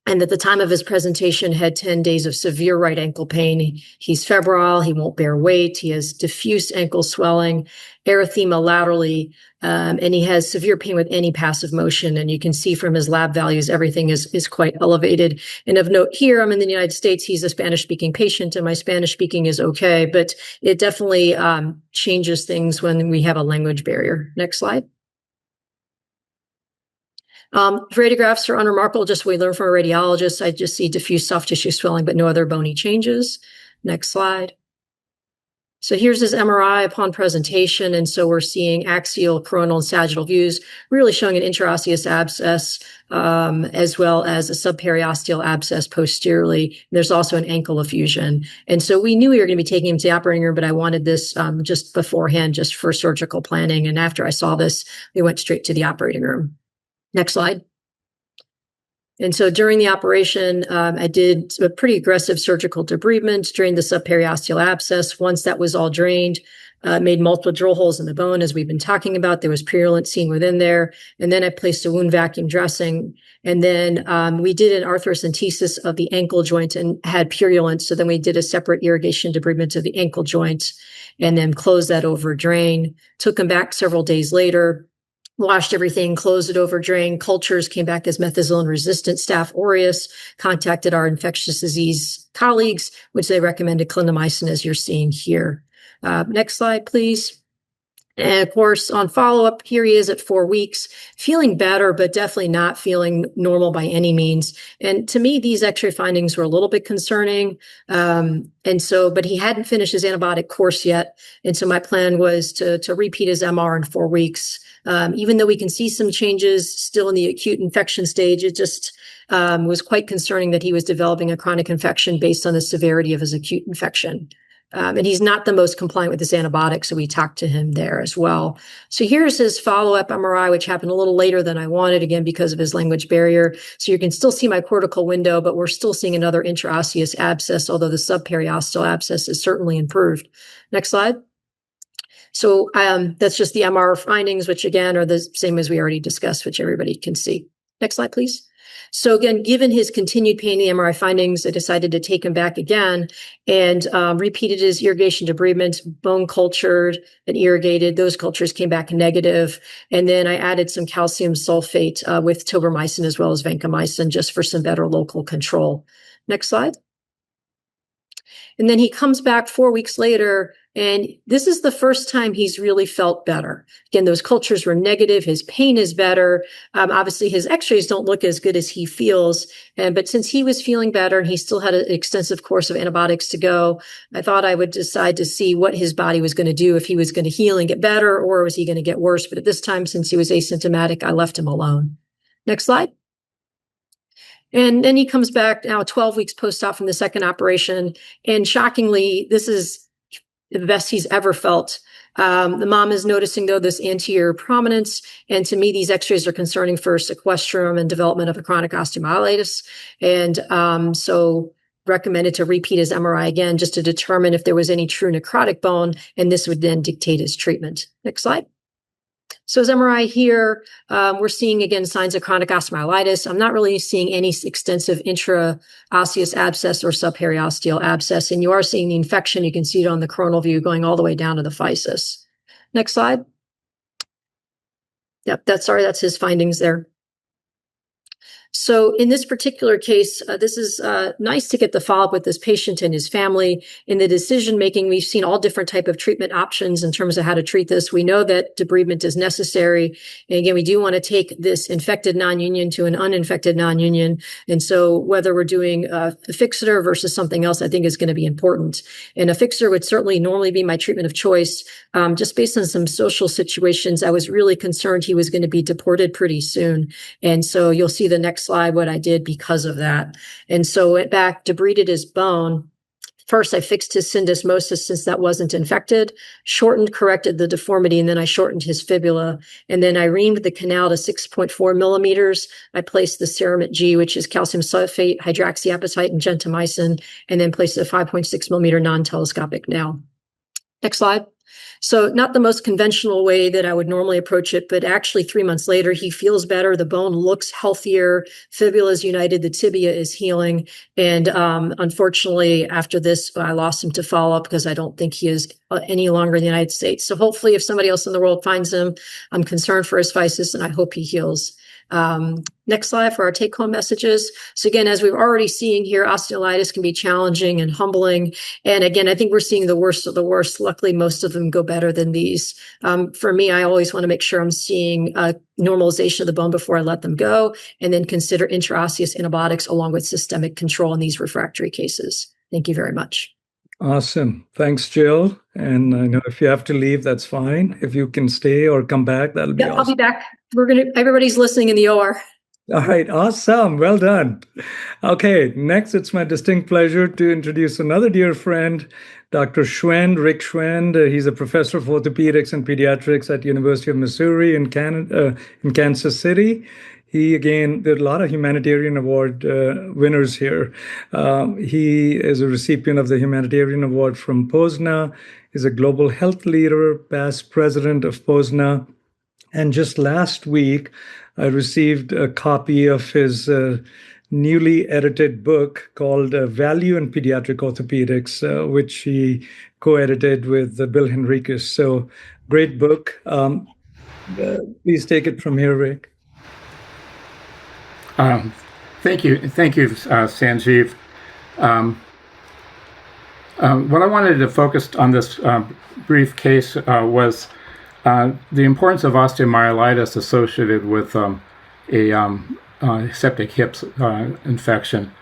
and at the time of his presentation had 10 days of severe right ankle pain. He's febrile, he won't bear weight, he has diffuse ankle swelling, erythema laterally, and he has severe pain with any passive motion. And you can see from his lab values, everything is quite elevated. And of note here, I'm in the United States, he's a Spanish-speaking patient, and my Spanish speaking is okay, but it definitely changes things when we have a language barrier. Next slide. Radiographs are unremarkable, just what we learn from a radiologist. I just see diffuse soft tissue swelling, but no other bony changes. Next slide. So here's his MRI upon presentation. And so we're seeing axial, coronal, and sagittal views, really showing an intraosseous abscess, as well as a subperiosteal abscess posteriorly. There's also an ankle effusion. And so we knew we were going to be taking him to the operating room, but I wanted this just beforehand, just for surgical planning. And after I saw this, we went straight to the operating room. Next slide. And so during the operation, I did a pretty aggressive surgical debridement, drained the subperiosteal abscess. Once that was all drained, made multiple drill holes in the bone, as we've been talking about. There was purulent seen within there. And then I placed a wound vacuum dressing. And then we did an arthrocentesis of the ankle joint and had purulent. So then we did a separate irrigation debridement of the ankle joint and then closed that over drain. Took him back several days later. Washed everything, closed it over drain. Cultures came back as methicillin-resistant Staph aureus, contacted our infectious disease colleagues, which they recommended clindamycin, as you're seeing here. Next slide, please. And of course, on follow-up, here he is at 4 weeks, feeling better, but definitely not feeling normal by any means. And to me, these x-ray findings were a little bit concerning. But he hadn't finished his antibiotic course yet. And so my plan was to repeat his MR in 4 weeks. Even though we can see some changes still in the acute infection stage, it just was quite concerning that he was developing a chronic infection based on the severity of his acute infection. And he's not the most compliant with his antibiotics, so we talked to him there as well. So here's his follow-up MRI, which happened a little later than I wanted, again, because of his language barrier. So you can still see my cortical window, but we're still seeing another intraosseous abscess, although the subperiosteal abscess is certainly improved. Next slide. So that's just the MR findings, which again are the same as we already discussed, which everybody can see. Next slide, please. So again, given his continued pain in the MRI findings, I decided to take him back again and repeated his irrigation debridement, bone cultured and irrigated. Those cultures came back negative. And then I added some calcium sulfate with tobramycin as well as vancomycin just for some better local control. Next slide. And then he comes back 4 weeks later, and this is the first time he's really felt better. Again, those cultures were negative. His pain is better. Obviously, his x-rays don't look as good as he feels. But since he was feeling better and he still had an extensive course of antibiotics to go, I thought I would decide to see what his body was going to do, if he was going to heal and get better, or was he going to get worse. But at this time, since he was asymptomatic, I left him alone. Next slide. And then he comes back now 12 weeks post-op from the second operation. And shockingly, this is the best he's ever felt. The mom is noticing, though, this anterior prominence. And to me, these x-rays are concerning for sequestrum and development of a chronic osteomyelitis. And so recommended to repeat his MRI again just to determine if there was any true necrotic bone. And this would then dictate his treatment. Next slide. So his MRI here, we're seeing, again, signs of chronic osteomyelitis. I'm not really seeing any extensive intraosseous abscess or subperiosteal abscess. And you are seeing the infection. You can see it on the coronal view going all the way down to the physis. Next slide. Yep, that's his findings there. So in this particular case, this is nice to get the follow-up with this patient and his family. In the decision-making, we've seen all different type of treatment options in terms of how to treat this. We know that debridement is necessary. And again, we do want to take this infected non-union to an uninfected non-union. And so whether we're doing a fixator versus something else, I think is going to be important. And a fixator would certainly normally be my treatment of choice. Just based on some social situations, I was really concerned he was going to be deported pretty soon. And so you'll see the next slide what I did because of that. And so went back, debrided his bone. First, I fixed his syndesmosis since that wasn't infected, shortened, corrected the deformity, and then I shortened his fibula. And then I reamed the canal to 6.4 millimeters. I placed the Ceramide G, which is calcium sulfate, hydroxyapatite, and gentamicin, and then placed a 5.6 millimeter non-telescopic nail. Next slide. So not the most conventional way that I would normally approach it, but actually 3 months later, he feels better. The bone looks healthier. Fibula is united. The tibia is healing. And unfortunately, after this, I lost him to follow-up because I don't think he is any longer in the United States. So hopefully if somebody else in the world finds him, I'm concerned for his physis and I hope he heals. Next slide for our take-home messages. So again, as we've already seen here, osteolytis can be challenging and humbling. And again, I think we're seeing the worst of the worst. Luckily, most of them go better than these. For me, I always want to make sure I'm seeing normalization of the bone before I let them go, and then consider intraosseous antibiotics along with systemic control in these refractory cases. Thank you very much. Awesome. Thanks, Jill. And I know if you have to leave, that's fine. If you can stay or come back, that'll be awesome. I'll be back. Everybody's listening in the OR. All right. Awesome. Well done. Okay. Next, it's my distinct pleasure to introduce another dear friend, Dr. Schwend, Rick Schwend. He's a professor of orthopedics and pediatrics at University of Missouri in Canada, in Kansas City. He, again, there are a lot of humanitarian award winners here. He is a recipient of the Humanitarian Award from POSNA. He's a global health leader, past president of POSNA. And just last week, I received a copy of his newly edited book called Value in Pediatric Orthopedics, which he co-edited with Bill Henriquez. So great book. Please take it from here, Rick. Thank you, Sanjeev. What I wanted to focus on this brief case was the importance of osteomyelitis associated with a septic hip infection.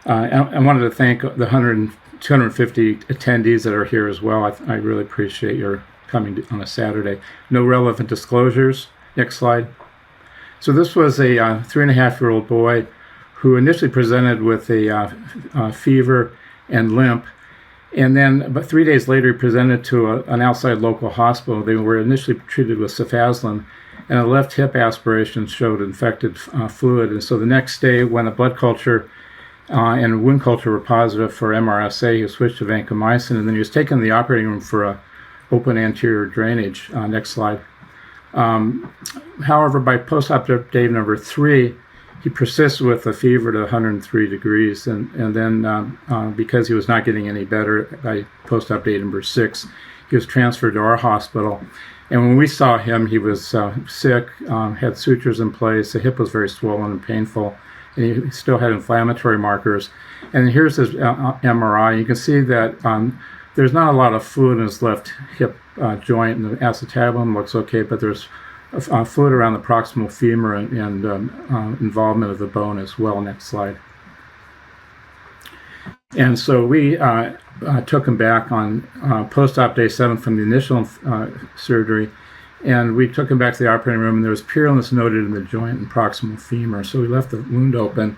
I wanted to thank the 250 attendees that are here as well. I really appreciate your coming on a Saturday. No relevant disclosures. Next slide. So this was a 3.5-year-old boy who initially presented with a fever and limp. And then about 3 days later, he presented to an outside local hospital. They were initially treated with cefazolin, and a left hip aspiration showed infected fluid. And so the next day, when a blood culture and a wound culture were positive for MRSA, he was switched to vancomycin, and then he was taken to the operating room for a open anterior drainage. Next slide. However, by post-op day number 3, he persisted with a fever to 103 degrees, and then because he was not getting any better by post-op day number 6, he was transferred to our hospital. And when we saw him, he was sick, had sutures in place, the hip was very swollen and painful, and he still had inflammatory markers. And here's his MRI. You can see that there's not a lot of fluid in his left hip joint, and the acetabulum looks okay, but there's fluid around the proximal femur and involvement of the bone as well. Next slide. And so we took him back on post-op day 7 from the initial surgery, and we took him back to the operating room, and there was purulence noted in the joint and proximal femur. So we left the wound open,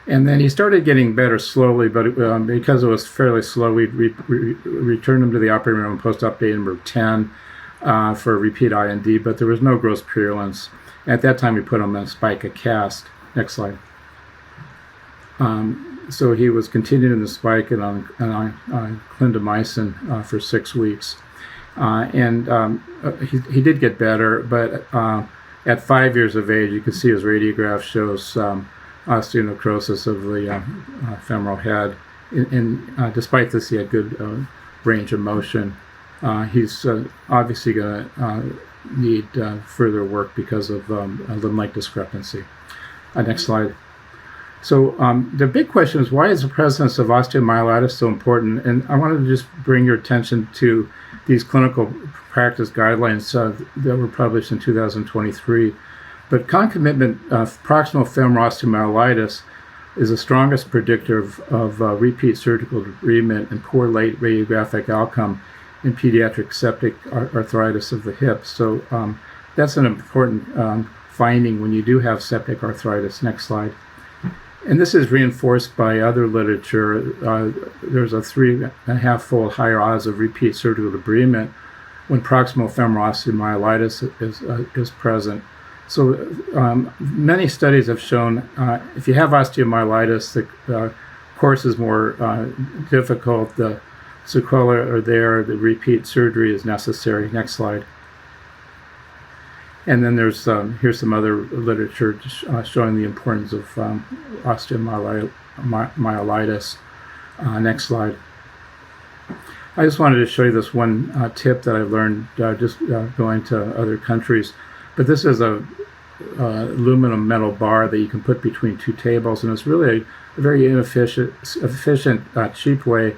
and then he started getting better slowly, but because it was fairly slow, we returned him to the operating room post-op day number 10 for a repeat IND, but there was no gross purulence. At that time, we put him on spica cast. Next slide. So he was continued in the spike and on clindamycin for 6 weeks. He did get better, but at 5 years of age, you can see his radiograph shows osteonecrosis of the femoral head. And despite this, he had good range of motion. He's obviously going to need further work because of a limb-like discrepancy. Next slide. So the big question is, why is the presence of osteomyelitis so important? And I wanted to just bring your attention to these clinical practice guidelines that were published in 2023. But concomitant proximal femoral osteomyelitis is the strongest predictor of repeat surgical debridement and poor late radiographic outcome in pediatric septic arthritis of the hip. So that's an important finding when you do have septic arthritis. Next slide. And this is reinforced by other literature. There's a 3.5-fold higher odds of repeat surgical debridement when proximal femoral osteomyelitis is present. So many studies have shown if you have osteomyelitis, the course is more difficult. The sequelae are there. The repeat surgery is necessary. Next slide. And then there's here's some other literature showing the importance of osteomyelitis. Next slide. I just wanted to show you this one tip that I learned just going to other countries. But this is a aluminum metal bar that you can put between 2 tables, and it's really a very efficient, cheap way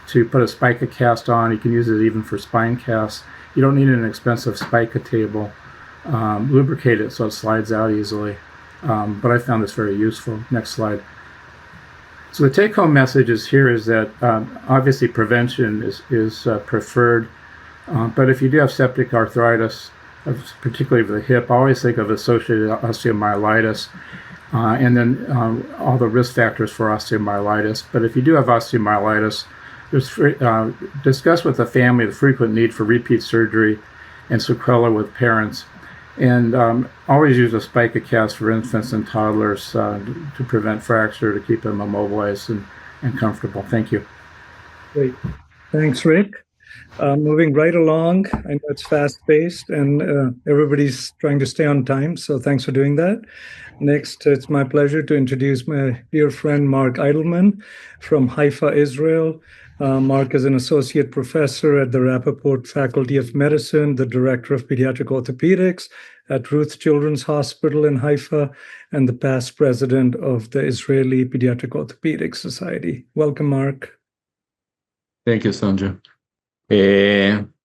to put a spica cast on. You can use it even for spine casts. You don't need an expensive spica table. Lubricate it so it slides out easily. But I found this very useful. Next slide. So the take-home message is that obviously prevention is preferred. But if you do have septic arthritis, particularly of the hip, always think of associated osteomyelitis and then all the risk factors for osteomyelitis. But if you do have osteomyelitis, discuss with the family the frequent need for repeat surgery and sequelae with parents. And always use a spica cast for infants and toddlers to prevent fracture, to keep them immobilized and comfortable. Thank you. Great. Thanks, Rick. Moving right along. I know it's fast-paced and everybody's trying to stay on time, so thanks for doing that. Next, it's my pleasure to introduce my dear friend, Mark Eidelman from Haifa, Israel. Mark is an associate professor at the Rappaport Faculty of Medicine, the director of pediatric orthopedics at Ruth Children's Hospital in Haifa, and the past president of the Israeli Pediatric Orthopedic Society. Welcome, Mark. Thank you, Sanjeev.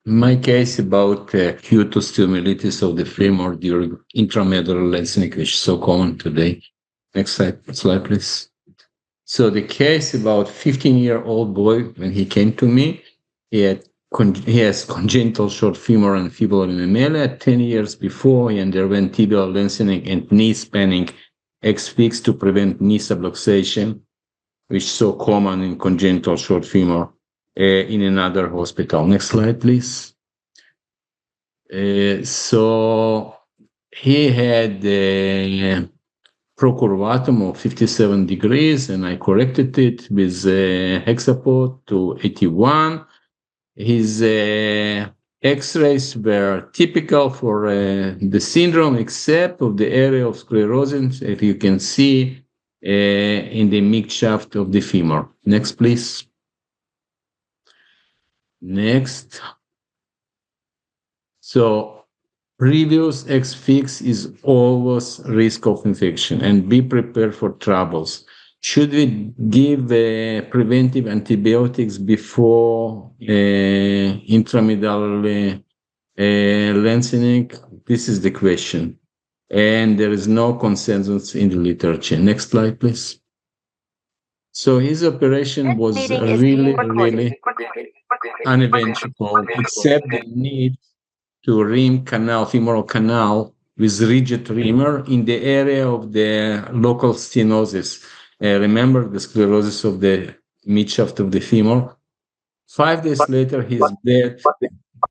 My case about acute osteomyelitis of the femur during intramedullary lengthening, which is so common today. Next slide, please. So the case about 15-year-old boy, when he came to me, he has congenital short femur and fibular mammalia. 10 years before, he underwent tibial lengthening and knee spanning X-fix to prevent knee subluxation, which is so common in congenital short femur. in another hospital. Next slide, please. So he had a procurvatum of 57 degrees, and I corrected it with hexapod to 81. His X-rays were typical for the syndrome, except of the area of sclerosis, as you can see in the mid shaft of the femur. Next, please. Next. So previous X-fix is always risk of infection, and be prepared for troubles. Should we give preventive antibiotics before intramedullary lengthening? This is the question. And there is no consensus in the literature. Next slide, please. So his operation was really uneventful, except the need to rim canal, femoral canal with rigid reamer in the area of the local stenosis. Remember the sclerosis of the midshaft of the femur. 5 days later, his dad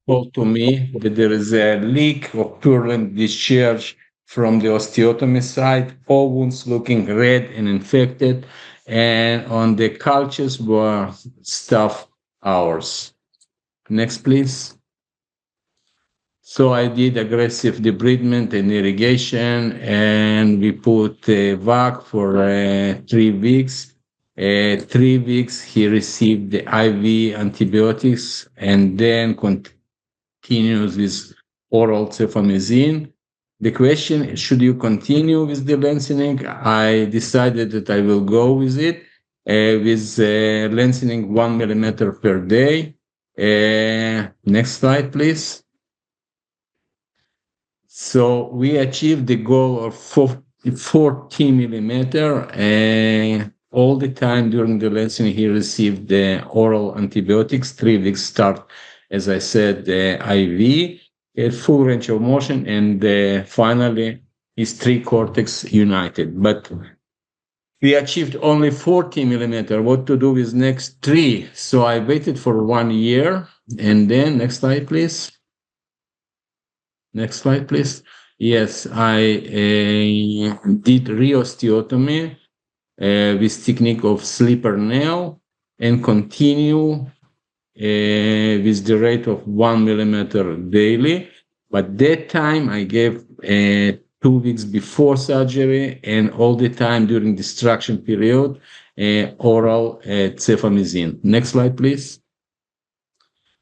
told to me that there is a leak of purulent discharge from the osteotomy site, all wounds looking red and infected, and on the cultures were staph aureus. Next, please. So I did aggressive debridement and irrigation, and we put VAC for 3 weeks. 3 weeks, he received the IV antibiotics and then continues with oral cefamizine. The question is, should you continue with the lengthening? I decided that I will go with it, with lengthening 1 millimeter per day. Next slide, please. So we achieved the goal of 40 millimeter, and all the time during the lengthening, he received the oral antibiotics, 3 weeks start, as I said, the IV, a full range of motion, and finally his 3 cortex united. But we achieved only 40 millimeter. What to do with next 3? So I waited for 1 year, and then next slide, please. Next slide, please. Yes, I did reosteotomy with technique of slipper nail and continue with the rate of 1 millimeter daily. But that time I gave 2 weeks before surgery and all the time during distraction period oral cefamizine. Next slide, please.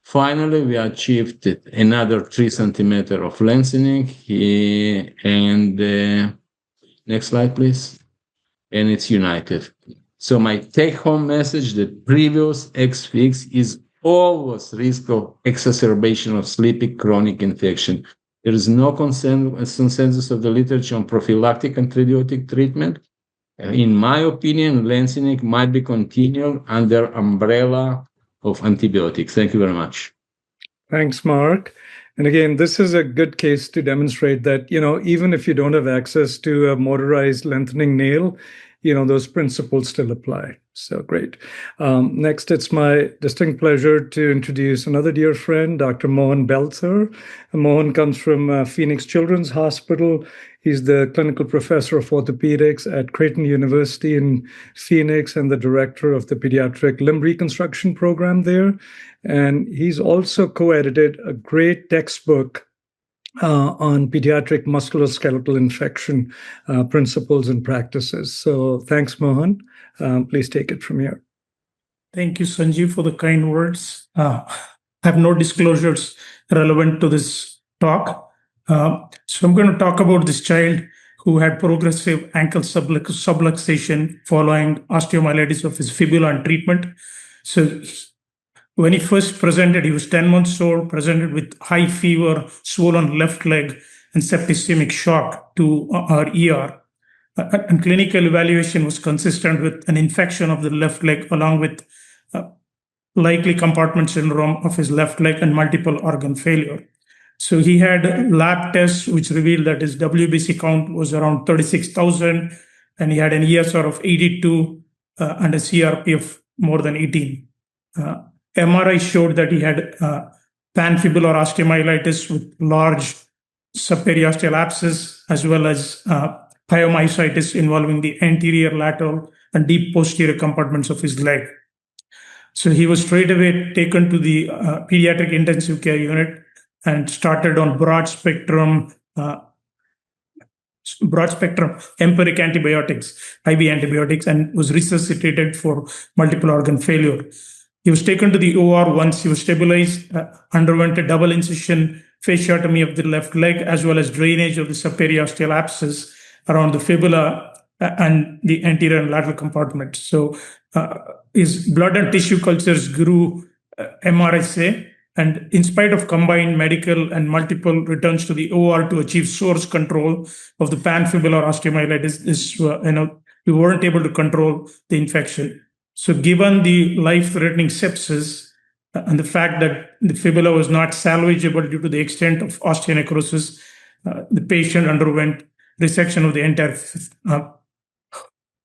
Finally, we achieved another 3 centimeter of lengthening. And next slide, please. And it's united. So my take-home message, that previous X-fix is always risk of exacerbation of sleeping chronic infection. There is no consensus of the literature on prophylactic antibiotic treatment. In my opinion, lengthening might be continued under umbrella of antibiotics. Thank you very much. Thanks, Mark. And again, this is a good case to demonstrate that, even if you don't have access to a motorized lengthening nail, those principles still apply. So great. Next, it's my distinct pleasure to introduce another dear friend, Dr. Mohan Belthar. Mohan comes from Phoenix Children's Hospital. He's the clinical professor of orthopedics at Creighton University in Phoenix and the director of the pediatric limb reconstruction program there. And he's also co-edited a great textbook on pediatric musculoskeletal infection principles and practices. So thanks, Mohan. Please take it from here. Thank you, Sanjeev, for the kind words. I have no disclosures relevant to this talk. So I'm going to talk about this child who had progressive ankle subluxation following osteomyelitis of his fibula and treatment. So when he first presented, he was 10 months old, presented with high fever, swollen left leg, and septicemic shock to our ER. And clinical evaluation was consistent with an infection of the left leg, along with likely compartment syndrome of his left leg and multiple organ failure. So he had lab tests which revealed that his WBC count was around 36,000, and he had an ESR of 82 and a CRP of more than 18. MRI showed that he had Pan-Fibular osteomyelitis with large subperiosteal abscess, as well as pyomyositis involving the anterior, lateral, and deep posterior compartments of his leg. So he was straight away taken to the pediatric intensive care unit and started on broad spectrum empiric antibiotics, IV antibiotics, and was resuscitated for multiple organ failure. He was taken to the OR once he was stabilized, underwent a double incision fasciotomy of the left leg, as well as drainage of the subperiosteal abscess around the fibula and the anterior and lateral compartments. So his blood and tissue cultures grew MRSA, and in spite of combined medical and multiple returns to the OR to achieve source control of the pan-fibular osteomyelitis, we weren't able to control the infection. So given the life-threatening sepsis and the fact that the fibula was not salvageable due to the extent of osteonecrosis, the patient underwent resection of the entire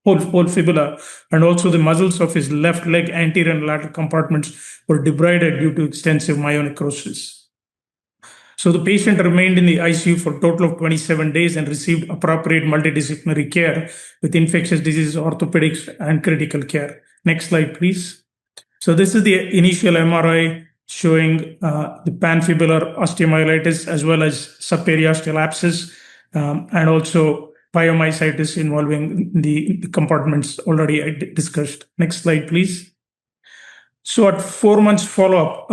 whole fibula, and also the muscles of his left leg anterior and lateral compartments were debrided due to extensive myonecrosis. So the patient remained in the ICU for a total of 27 days and received appropriate multidisciplinary care with infectious diseases, orthopedics, and critical care. Next slide, please. So this is the initial MRI showing the pan-fibular osteomyelitis as well as subperiosteal abscess and also pyomyositis involving the compartments already discussed. Next slide, please. So at 4 months follow-up,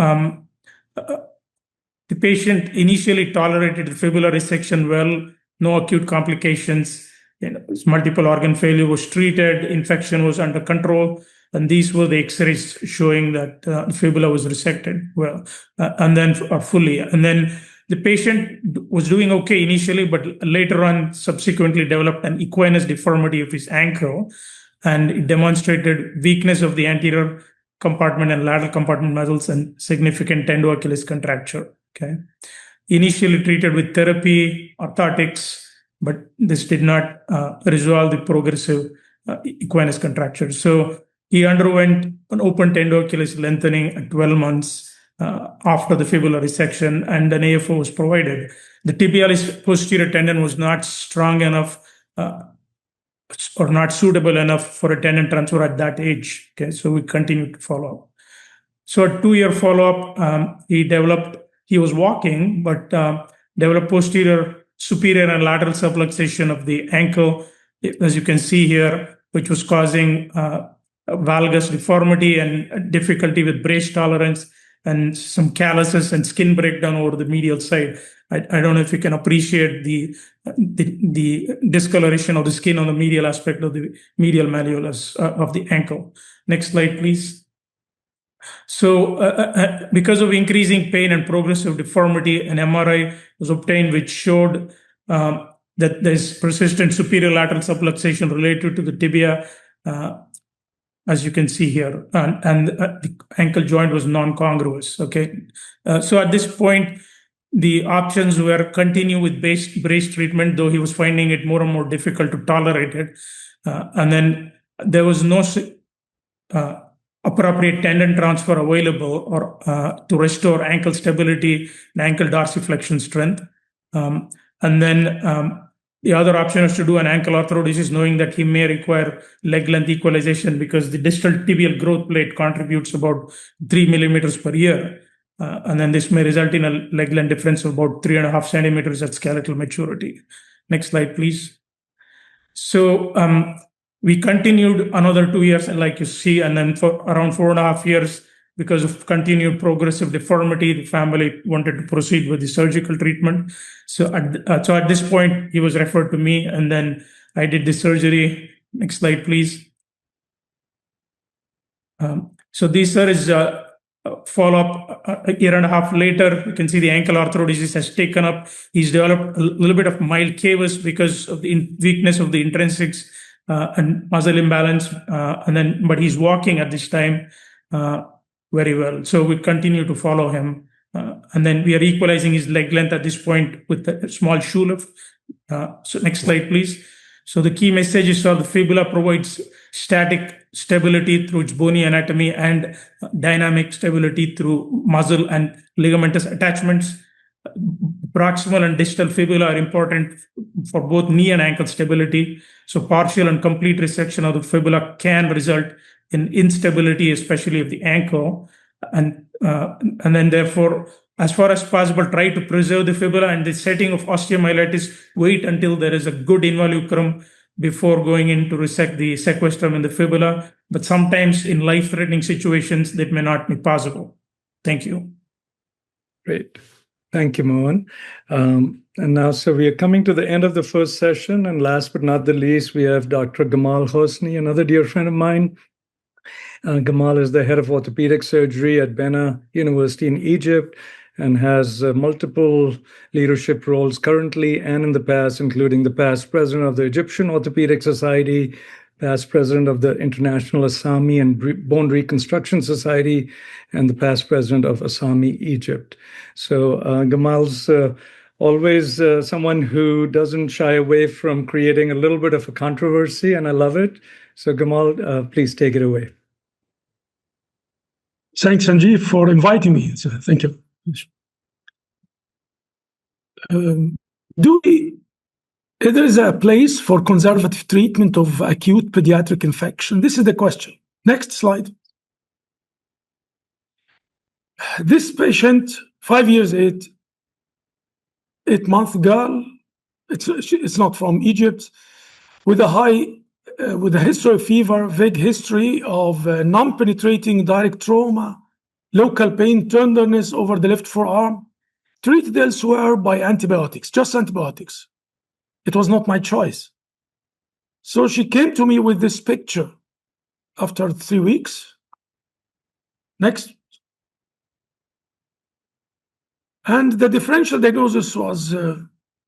the patient initially tolerated the fibular resection well, no acute complications. Multiple organ failure was treated, infection was under control, and these were the X-rays showing that the fibula was resected well, and then fully. And then the patient was doing okay initially, but later on subsequently developed an equinus deformity of his ankle, and it demonstrated weakness of the anterior compartment and lateral compartment muscles and significant tendo-Achilles contracture. Okay, initially treated with therapy, orthotics, but this did not resolve the progressive equinus contracture. So he underwent an open tendo-Achilles lengthening at 12 months after the fibular resection, and an AFO was provided. The tibialis posterior tendon was not strong enough or not suitable enough for a tendon transfer at that age. Okay, so we continued to follow up. So at 2-year follow-up, he was walking, but developed posterior, superior, and lateral subluxation of the ankle, as you can see here, which was causing valgus deformity and difficulty with brace tolerance and some calluses and skin breakdown over the medial side. I don't know if you can appreciate the discoloration of the skin on the medial aspect of the medial malleolus of the ankle. Next slide, please. So because of increasing pain and progressive deformity, an MRI was obtained which showed that there's persistent superior lateral subluxation related to the tibia, as you can see here, and the ankle joint was non-congruous. Okay, so at this point, the options were continue with brace treatment, though he was finding it more and more difficult to tolerate it, and then there was no appropriate tendon transfer available or to restore ankle stability and ankle dorsiflexion strength. And then the other option is to do an ankle arthrodesis, knowing that he may require leg length equalization because the distal tibial growth plate contributes about 3 millimeters per year. And then this may result in a leg length difference of about 3.5 centimeters at skeletal maturity. Next slide, please. So we continued another 2 years, like you see, and then for around 4.5 years, because of continued progressive deformity, the family wanted to proceed with the surgical treatment. So at this point, he was referred to me, and then I did the surgery. Next slide, please. So this is follow-up a 1.5 years later. You can see the ankle arthrodesis has taken up. He's developed a little bit of mild cavus because of the weakness of the intrinsics and muscle imbalance, but he's walking at this time very well. So we continue to follow him, and then we are equalizing his leg length at this point with a small shoe lift. So next slide, please. So the key messages are the fibula provides static stability through its bony anatomy and dynamic stability through muscle and ligamentous attachments. Proximal and distal fibula are important for both knee and ankle stability. So partial and complete resection of the fibula can result in instability, especially of the ankle. And then therefore, as far as possible, try to preserve the fibula. And the setting of osteomyelitis, wait until there is a good involucrum before going in to resect the sequestrum in the fibula. But sometimes in life-threatening situations, that may not be possible. Thank you. Great. Thank you, Mohan. And now, so we are coming to the end of the first session. And last but not the least, we have Dr. Gamal Hosni, another dear friend of mine. Gamal is the head of orthopedic surgery at Benioff University in Egypt and has multiple leadership roles currently and in the past, including the past president of the Egyptian Orthopedic Society, past president of the International Assami and Bone Reconstruction Society, and the past president of Assami, Egypt. So Gamal's always someone who doesn't shy away from creating a little bit of a controversy, and I love it. So Gamal, please take it away. Thanks, Sanjeev, for inviting me. So, thank you. There is a place for conservative treatment of acute pediatric infection? This is the question. Next slide. This patient, 5 years, 8-month girl, it's not from Egypt, with a history of fever, vague history of non-penetrating direct trauma, local pain, tenderness over the left forearm, treated elsewhere by antibiotics, just antibiotics. It was not my choice. So she came to me with this picture after 3 weeks. Next. And the differential diagnosis was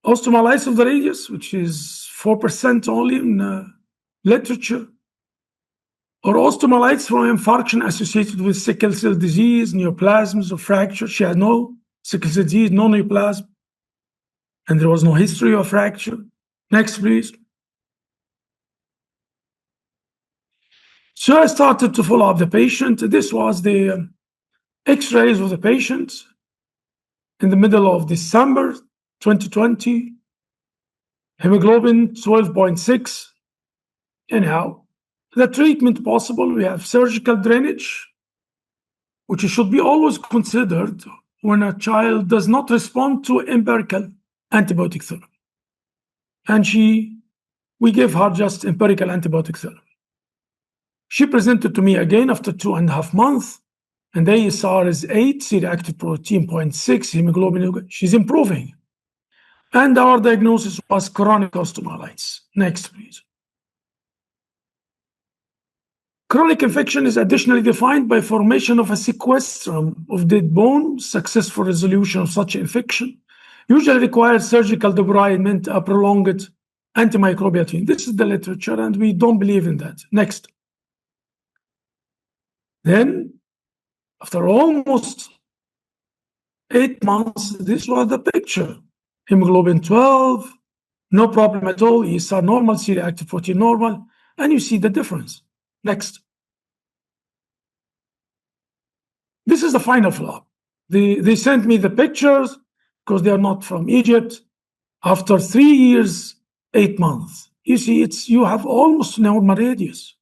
osteomyelitis of the radius, which is 4% only in literature, or osteomyelitis from infarction associated with sickle cell disease, neoplasms, or fracture. She had no sickle cell disease, no neoplasm, and there was no history of fracture. Next, please. So I started to follow up the patient. This was the X-rays of the patient in the middle of December 2020. Hemoglobin 12.6. Anyhow, the treatment possible, we have surgical drainage, which should be always considered when a child does not respond to empirical antibiotic therapy. And we gave her just empirical antibiotic therapy. She presented to me again after 2.5 months, and the ASR is 8, C-reactive protein 0.6, hemoglobin. She's improving. And our diagnosis was chronic osteomyelitis. Next, please. Chronic infection is additionally defined by formation of a sequestrum of dead bone. Successful resolution of such infection usually requires surgical debridement, a prolonged antimicrobial treatment. This is the literature, and we don't believe in that. Next. Then, after almost 8 months, this was the picture. Hemoglobin 12, no problem at all. ESR normal, C-reactive protein normal, and you see the difference. Next. This is the final follow-up. They sent me the pictures because they are not from Egypt. After 3 years, 8 months, you see, you have almost normal radius.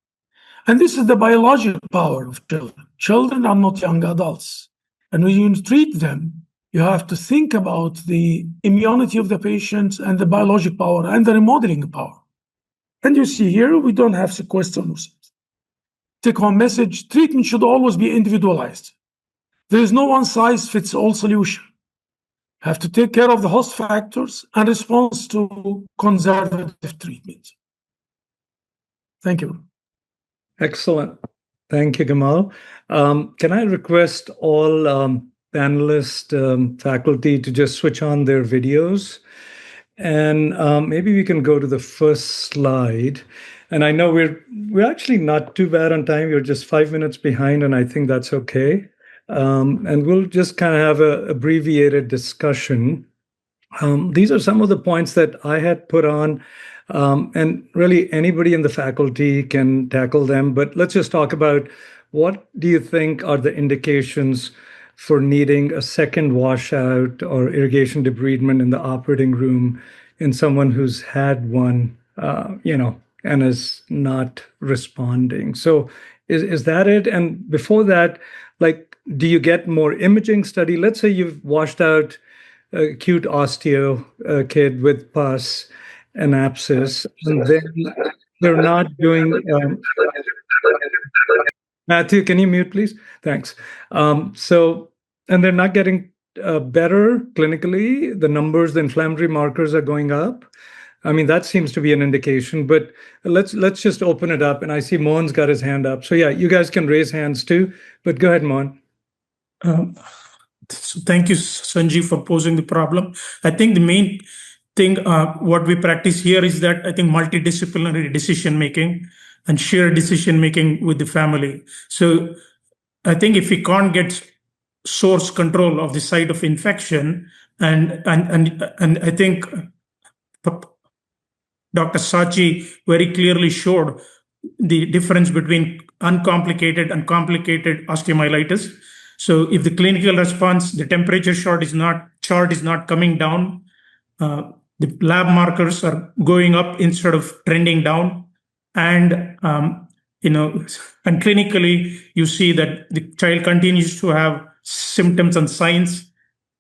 And this is the biological power of children. Children are not young adults. And when you treat them, you have to think about the immunity of the patient and the biologic power and the remodeling power. And you see here, we don't have sequestrum. Take-home message, treatment should always be individualized. There is no one-size-fits-all solution. You have to take care of the host factors and response to conservative treatment. Thank you. Excellent. Thank you, Gamal. Can I request all panelist faculty to just switch on their videos? And maybe we can go to the first slide. And I know we're actually not too bad on time. We're just 5 minutes behind, and I think that's okay. And we'll just kind of have an abbreviated discussion. These are some of the points that I had put on And really anybody in the faculty can tackle them. But let's just talk about what do you think are the indications for needing a second washout or irrigation debridement in the operating room in someone who's had one, and is not responding. So is that it? And before that, like, do you get more imaging study? Let's say you've washed out acute osteo kid with pus and abscess, and then they're not doing. Matthew, can you mute, please? Thanks. And they're not getting better clinically. The numbers, the inflammatory markers are going up. I mean, that seems to be an indication, but let's just open it up. And I see Mohan's got his hand up. So yeah, you guys can raise hands too, but go ahead, Mohan. So thank you, Sanjeev, for posing the problem. I think the main thing, what we practice here is that I think multidisciplinary decision-making and shared decision-making with the family. So I think if we can't get source control of the site of infection, and I think Dr. Sachi very clearly showed the difference between uncomplicated and complicated osteomyelitis. So if the clinical response, the temperature chart is not coming down, the lab markers are going up instead of trending down, and and clinically you see that the child continues to have symptoms and signs,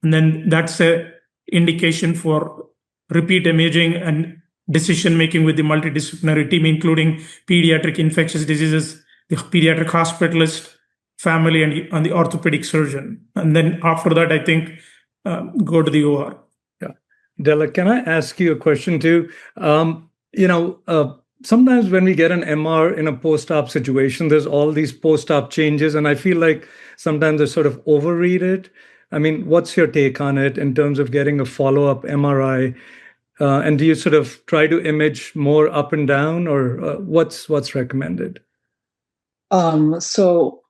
and then that's a indication for repeat imaging and decision making with the multidisciplinary team, including pediatric infectious diseases, the pediatric hospitalist, family, and the orthopedic surgeon. And then after that, I think go to the OR. Yeah, Della, can I ask you a question too? Sometimes when we get an MR in a post-op situation, there's all these post-op changes, and I feel like sometimes they sort of overread it. I mean, what's your take on it in terms of getting a follow-up MRI? And do you sort of try to image more up and down, or what's recommended? So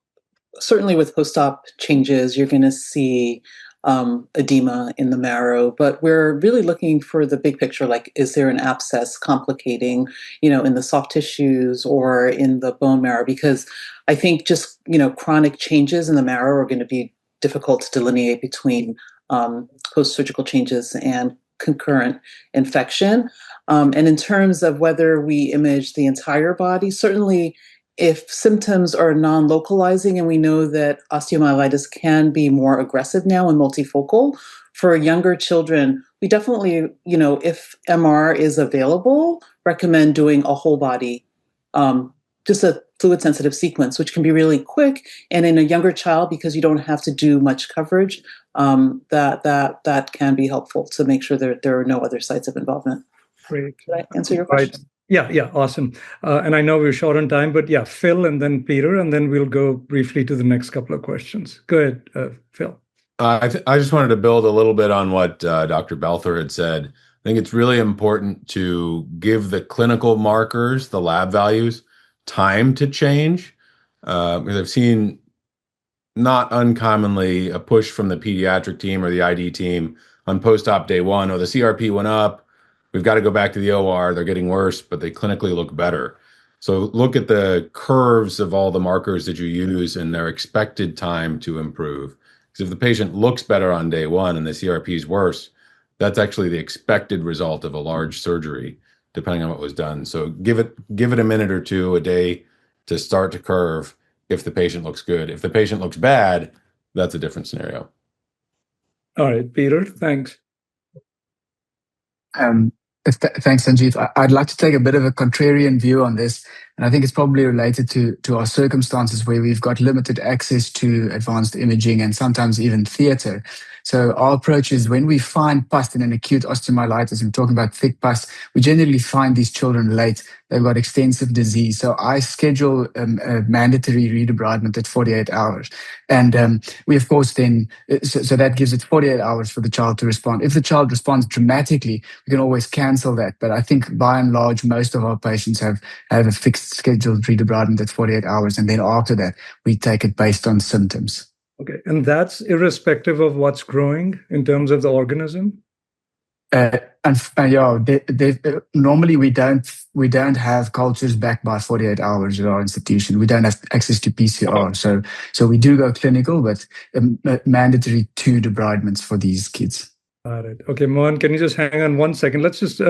certainly with post-op changes, you're going to see edema in the marrow, but we're really looking for the big picture, like, is there an abscess complicating, in the soft tissues or in the bone marrow? Because I think just, chronic changes in the marrow are going to be difficult to delineate between post-surgical changes and concurrent infection. And in terms of whether we image the entire body, certainly if symptoms are non-localizing, and we know that osteomyelitis can be more aggressive now and multifocal, for younger children, we definitely, if MR is available, recommend doing a whole body, just a fluid sensitive sequence, which can be really quick. And in a younger child, because you don't have to do much coverage, that can be helpful to make sure that there are no other sites of involvement. Great. Did I answer your question? Right. Yeah, awesome. And I know we're short on time, but yeah, Phil and then Peter, and then we'll go briefly to the next couple of questions. Go ahead, Phil. I just wanted to build a little bit on what Dr. Belther had said. I think it's really important to give the clinical markers, the lab values, time to change. Because I've seen not uncommonly a push from the pediatric team or the ID team on post-op day one. Oh, the CRP went up. We've got to go back to the OR. They're getting worse, but they clinically look better. So look at the curves of all the markers that you use and their expected time to improve. Because if the patient looks better on day one and the CRP is worse, that's actually the expected result of a large surgery, depending on what was done. So give it a minute or two a day to start to curve if the patient looks good. If the patient looks bad, that's a different scenario. All right, Peter, thanks. Thanks, Sanjeev. I'd like to take a bit of a contrarian view on this, and I think it's probably related to our circumstances where we've got limited access to advanced imaging and sometimes even theater. So our approach is when we find pus in an acute osteomyelitis, I'm talking about thick pus, we generally find these children late. They've got extensive disease. So I schedule a mandatory redebridement at 48 hours. And we, of course, then, so that gives it 48 hours for the child to respond. If the child responds dramatically, we can always cancel that. But I think by and large, most of our patients have a fixed scheduled redebridement at 48 hours. And then after that, we take it based on symptoms. Okay, and that's irrespective of what's growing in terms of the organism? Yeah, normally we don't have cultures back by 48 hours at our institution. We don't have access to PCR, so we do go clinical, but mandatory 2 debridements for these kids. Got it. Okay, Mohan, can you just hang on 1 second? Let's just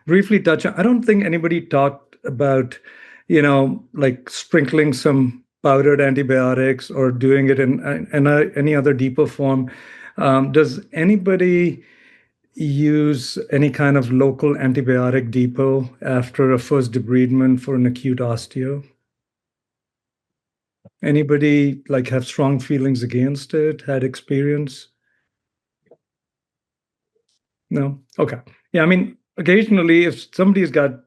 briefly touch on. I don't think anybody talked about, like sprinkling some powdered antibiotics or doing it in any other deeper form. Does anybody use any kind of local antibiotic depot after a first debridement for an acute osteo? Anybody like have strong feelings against it, had experience? No? Okay. Yeah, I mean, occasionally if somebody's got,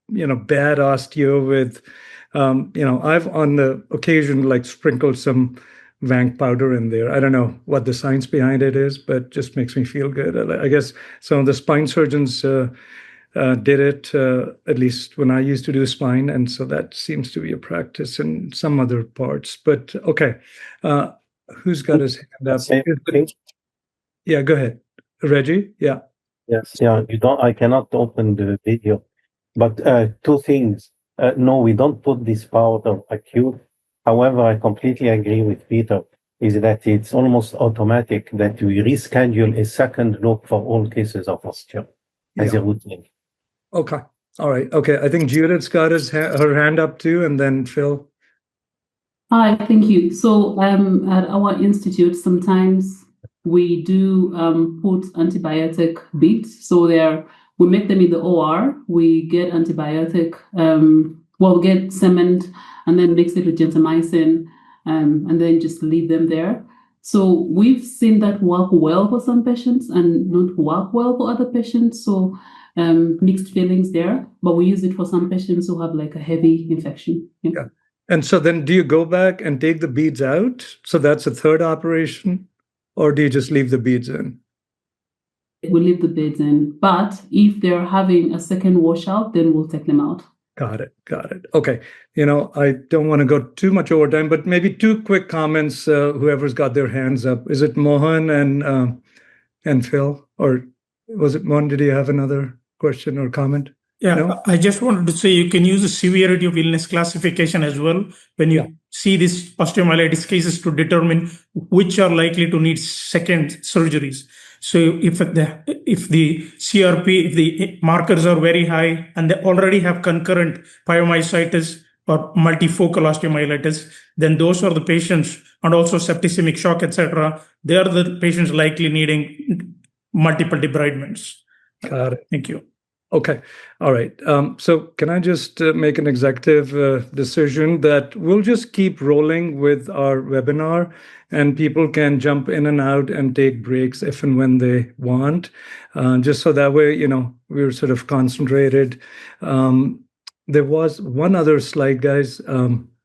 bad osteo with, I've on the occasion like sprinkled some Vanc powder in there. I don't know what the science behind it is, but just makes me feel good. I guess some of the spine surgeons did it, at least when I used to do spine. And so that seems to be a practice in some other parts. But okay. Who's got his hand up? Yeah, go ahead. Reggie? Yeah. Yes, yeah, I cannot open the video. But 2 things. No, we don't put this powder acute. However, I completely agree with Peter, is that it's almost automatic that we reschedule a second look for all cases of osteo as a routine. Okay. All right. Okay. I think Judith's got her hand up too, and then Phil. Hi, thank you. So at our institute, sometimes we do put antibiotic beads. So we make them in the OR. We get antibiotic, we get cement and then mix it with gentamicin and then just leave them there. So we've seen that work well for some patients and not work well for other patients. So mixed feelings there, but we use it for some patients who have like a heavy infection. Yeah. And so then do you go back and take the beads out? So that's a third operation, or do you just leave the beads in? We leave the beads in, but if they're having a second washout, then we'll take them out. Got it. Okay. I don't want to go too much over time, but maybe 2 quick comments. Whoever's got their hands up. Is it Mohan and Phil, or was it Mohan? Did you have another question or comment? Yeah, No? I just wanted to say you can use the severity of illness classification as well when you see these osteomyelitis cases to determine which are likely to need second surgeries. So if the CRP, if the markers are very high and they already have concurrent pyomyositis or multifocal osteomyelitis, then those are the patients, and also septicemic shock, etc. They are the patients likely needing multiple debridements. Got it. Thank you. Okay. All right. So can I just make an executive decision that we'll just keep rolling with our webinar, and people can jump in and out and take breaks if and when they want, just so that way, we're sort of concentrated. There was one other slide, guys.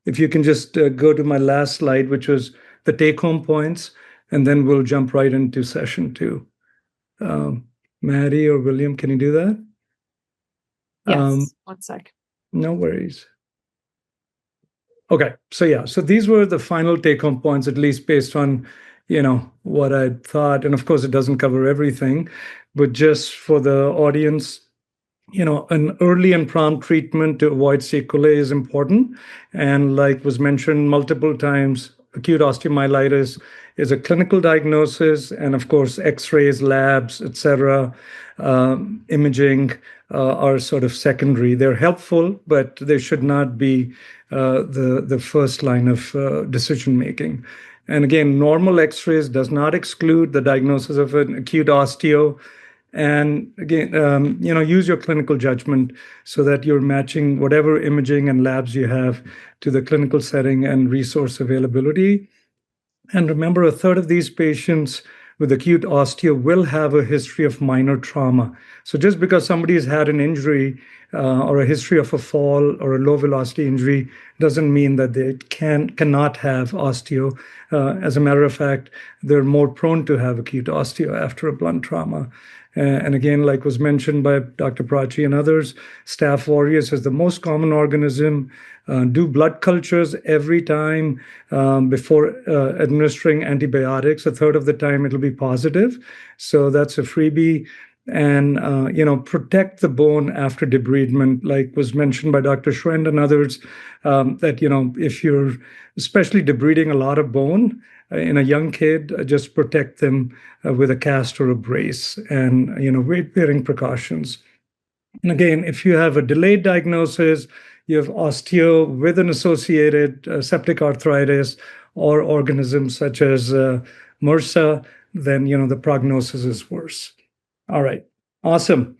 If you can just go to my last slide, which was the take-home points, and then we'll jump right into session 2. Maddie or William, can you do that? Yes, 1 sec. No worries. Okay, so these were the final take-home points, at least based on, what I thought. And of course, it doesn't cover everything, but just for the audience, an early and prompt treatment to avoid sequelae is important. And like was mentioned multiple times, acute osteomyelitis is a clinical diagnosis, and of course, X-rays, labs, etc., imaging are sort of secondary. They're helpful, but they should not be the first line of decision making. And again, normal X-rays does not exclude the diagnosis of an acute osteo. And again, use your clinical judgment so that you're matching whatever imaging and labs you have to the clinical setting and resource availability. And remember, a third of these patients with acute osteo will have a history of minor trauma. So just because somebody has had an injury or a history of a fall or a low velocity injury doesn't mean that they cannot have osteo. As a matter of fact, they're more prone to have acute osteo after a blunt trauma. And again, like was mentioned by Dr. Prachi and others, Staph aureus is the most common organism. Do blood cultures every time before administering antibiotics. A third of the time it'll be positive. So that's a freebie. and protect the bone after debridement, like was mentioned by Dr. Schwend and others, that if you're especially debriding a lot of bone in a young kid, just protect them with a cast or a brace, and weight-bearing precautions. And again, if you have a delayed diagnosis, you have osteo with an associated septic arthritis or organisms such as MRSA, then the prognosis is worse. All right, awesome.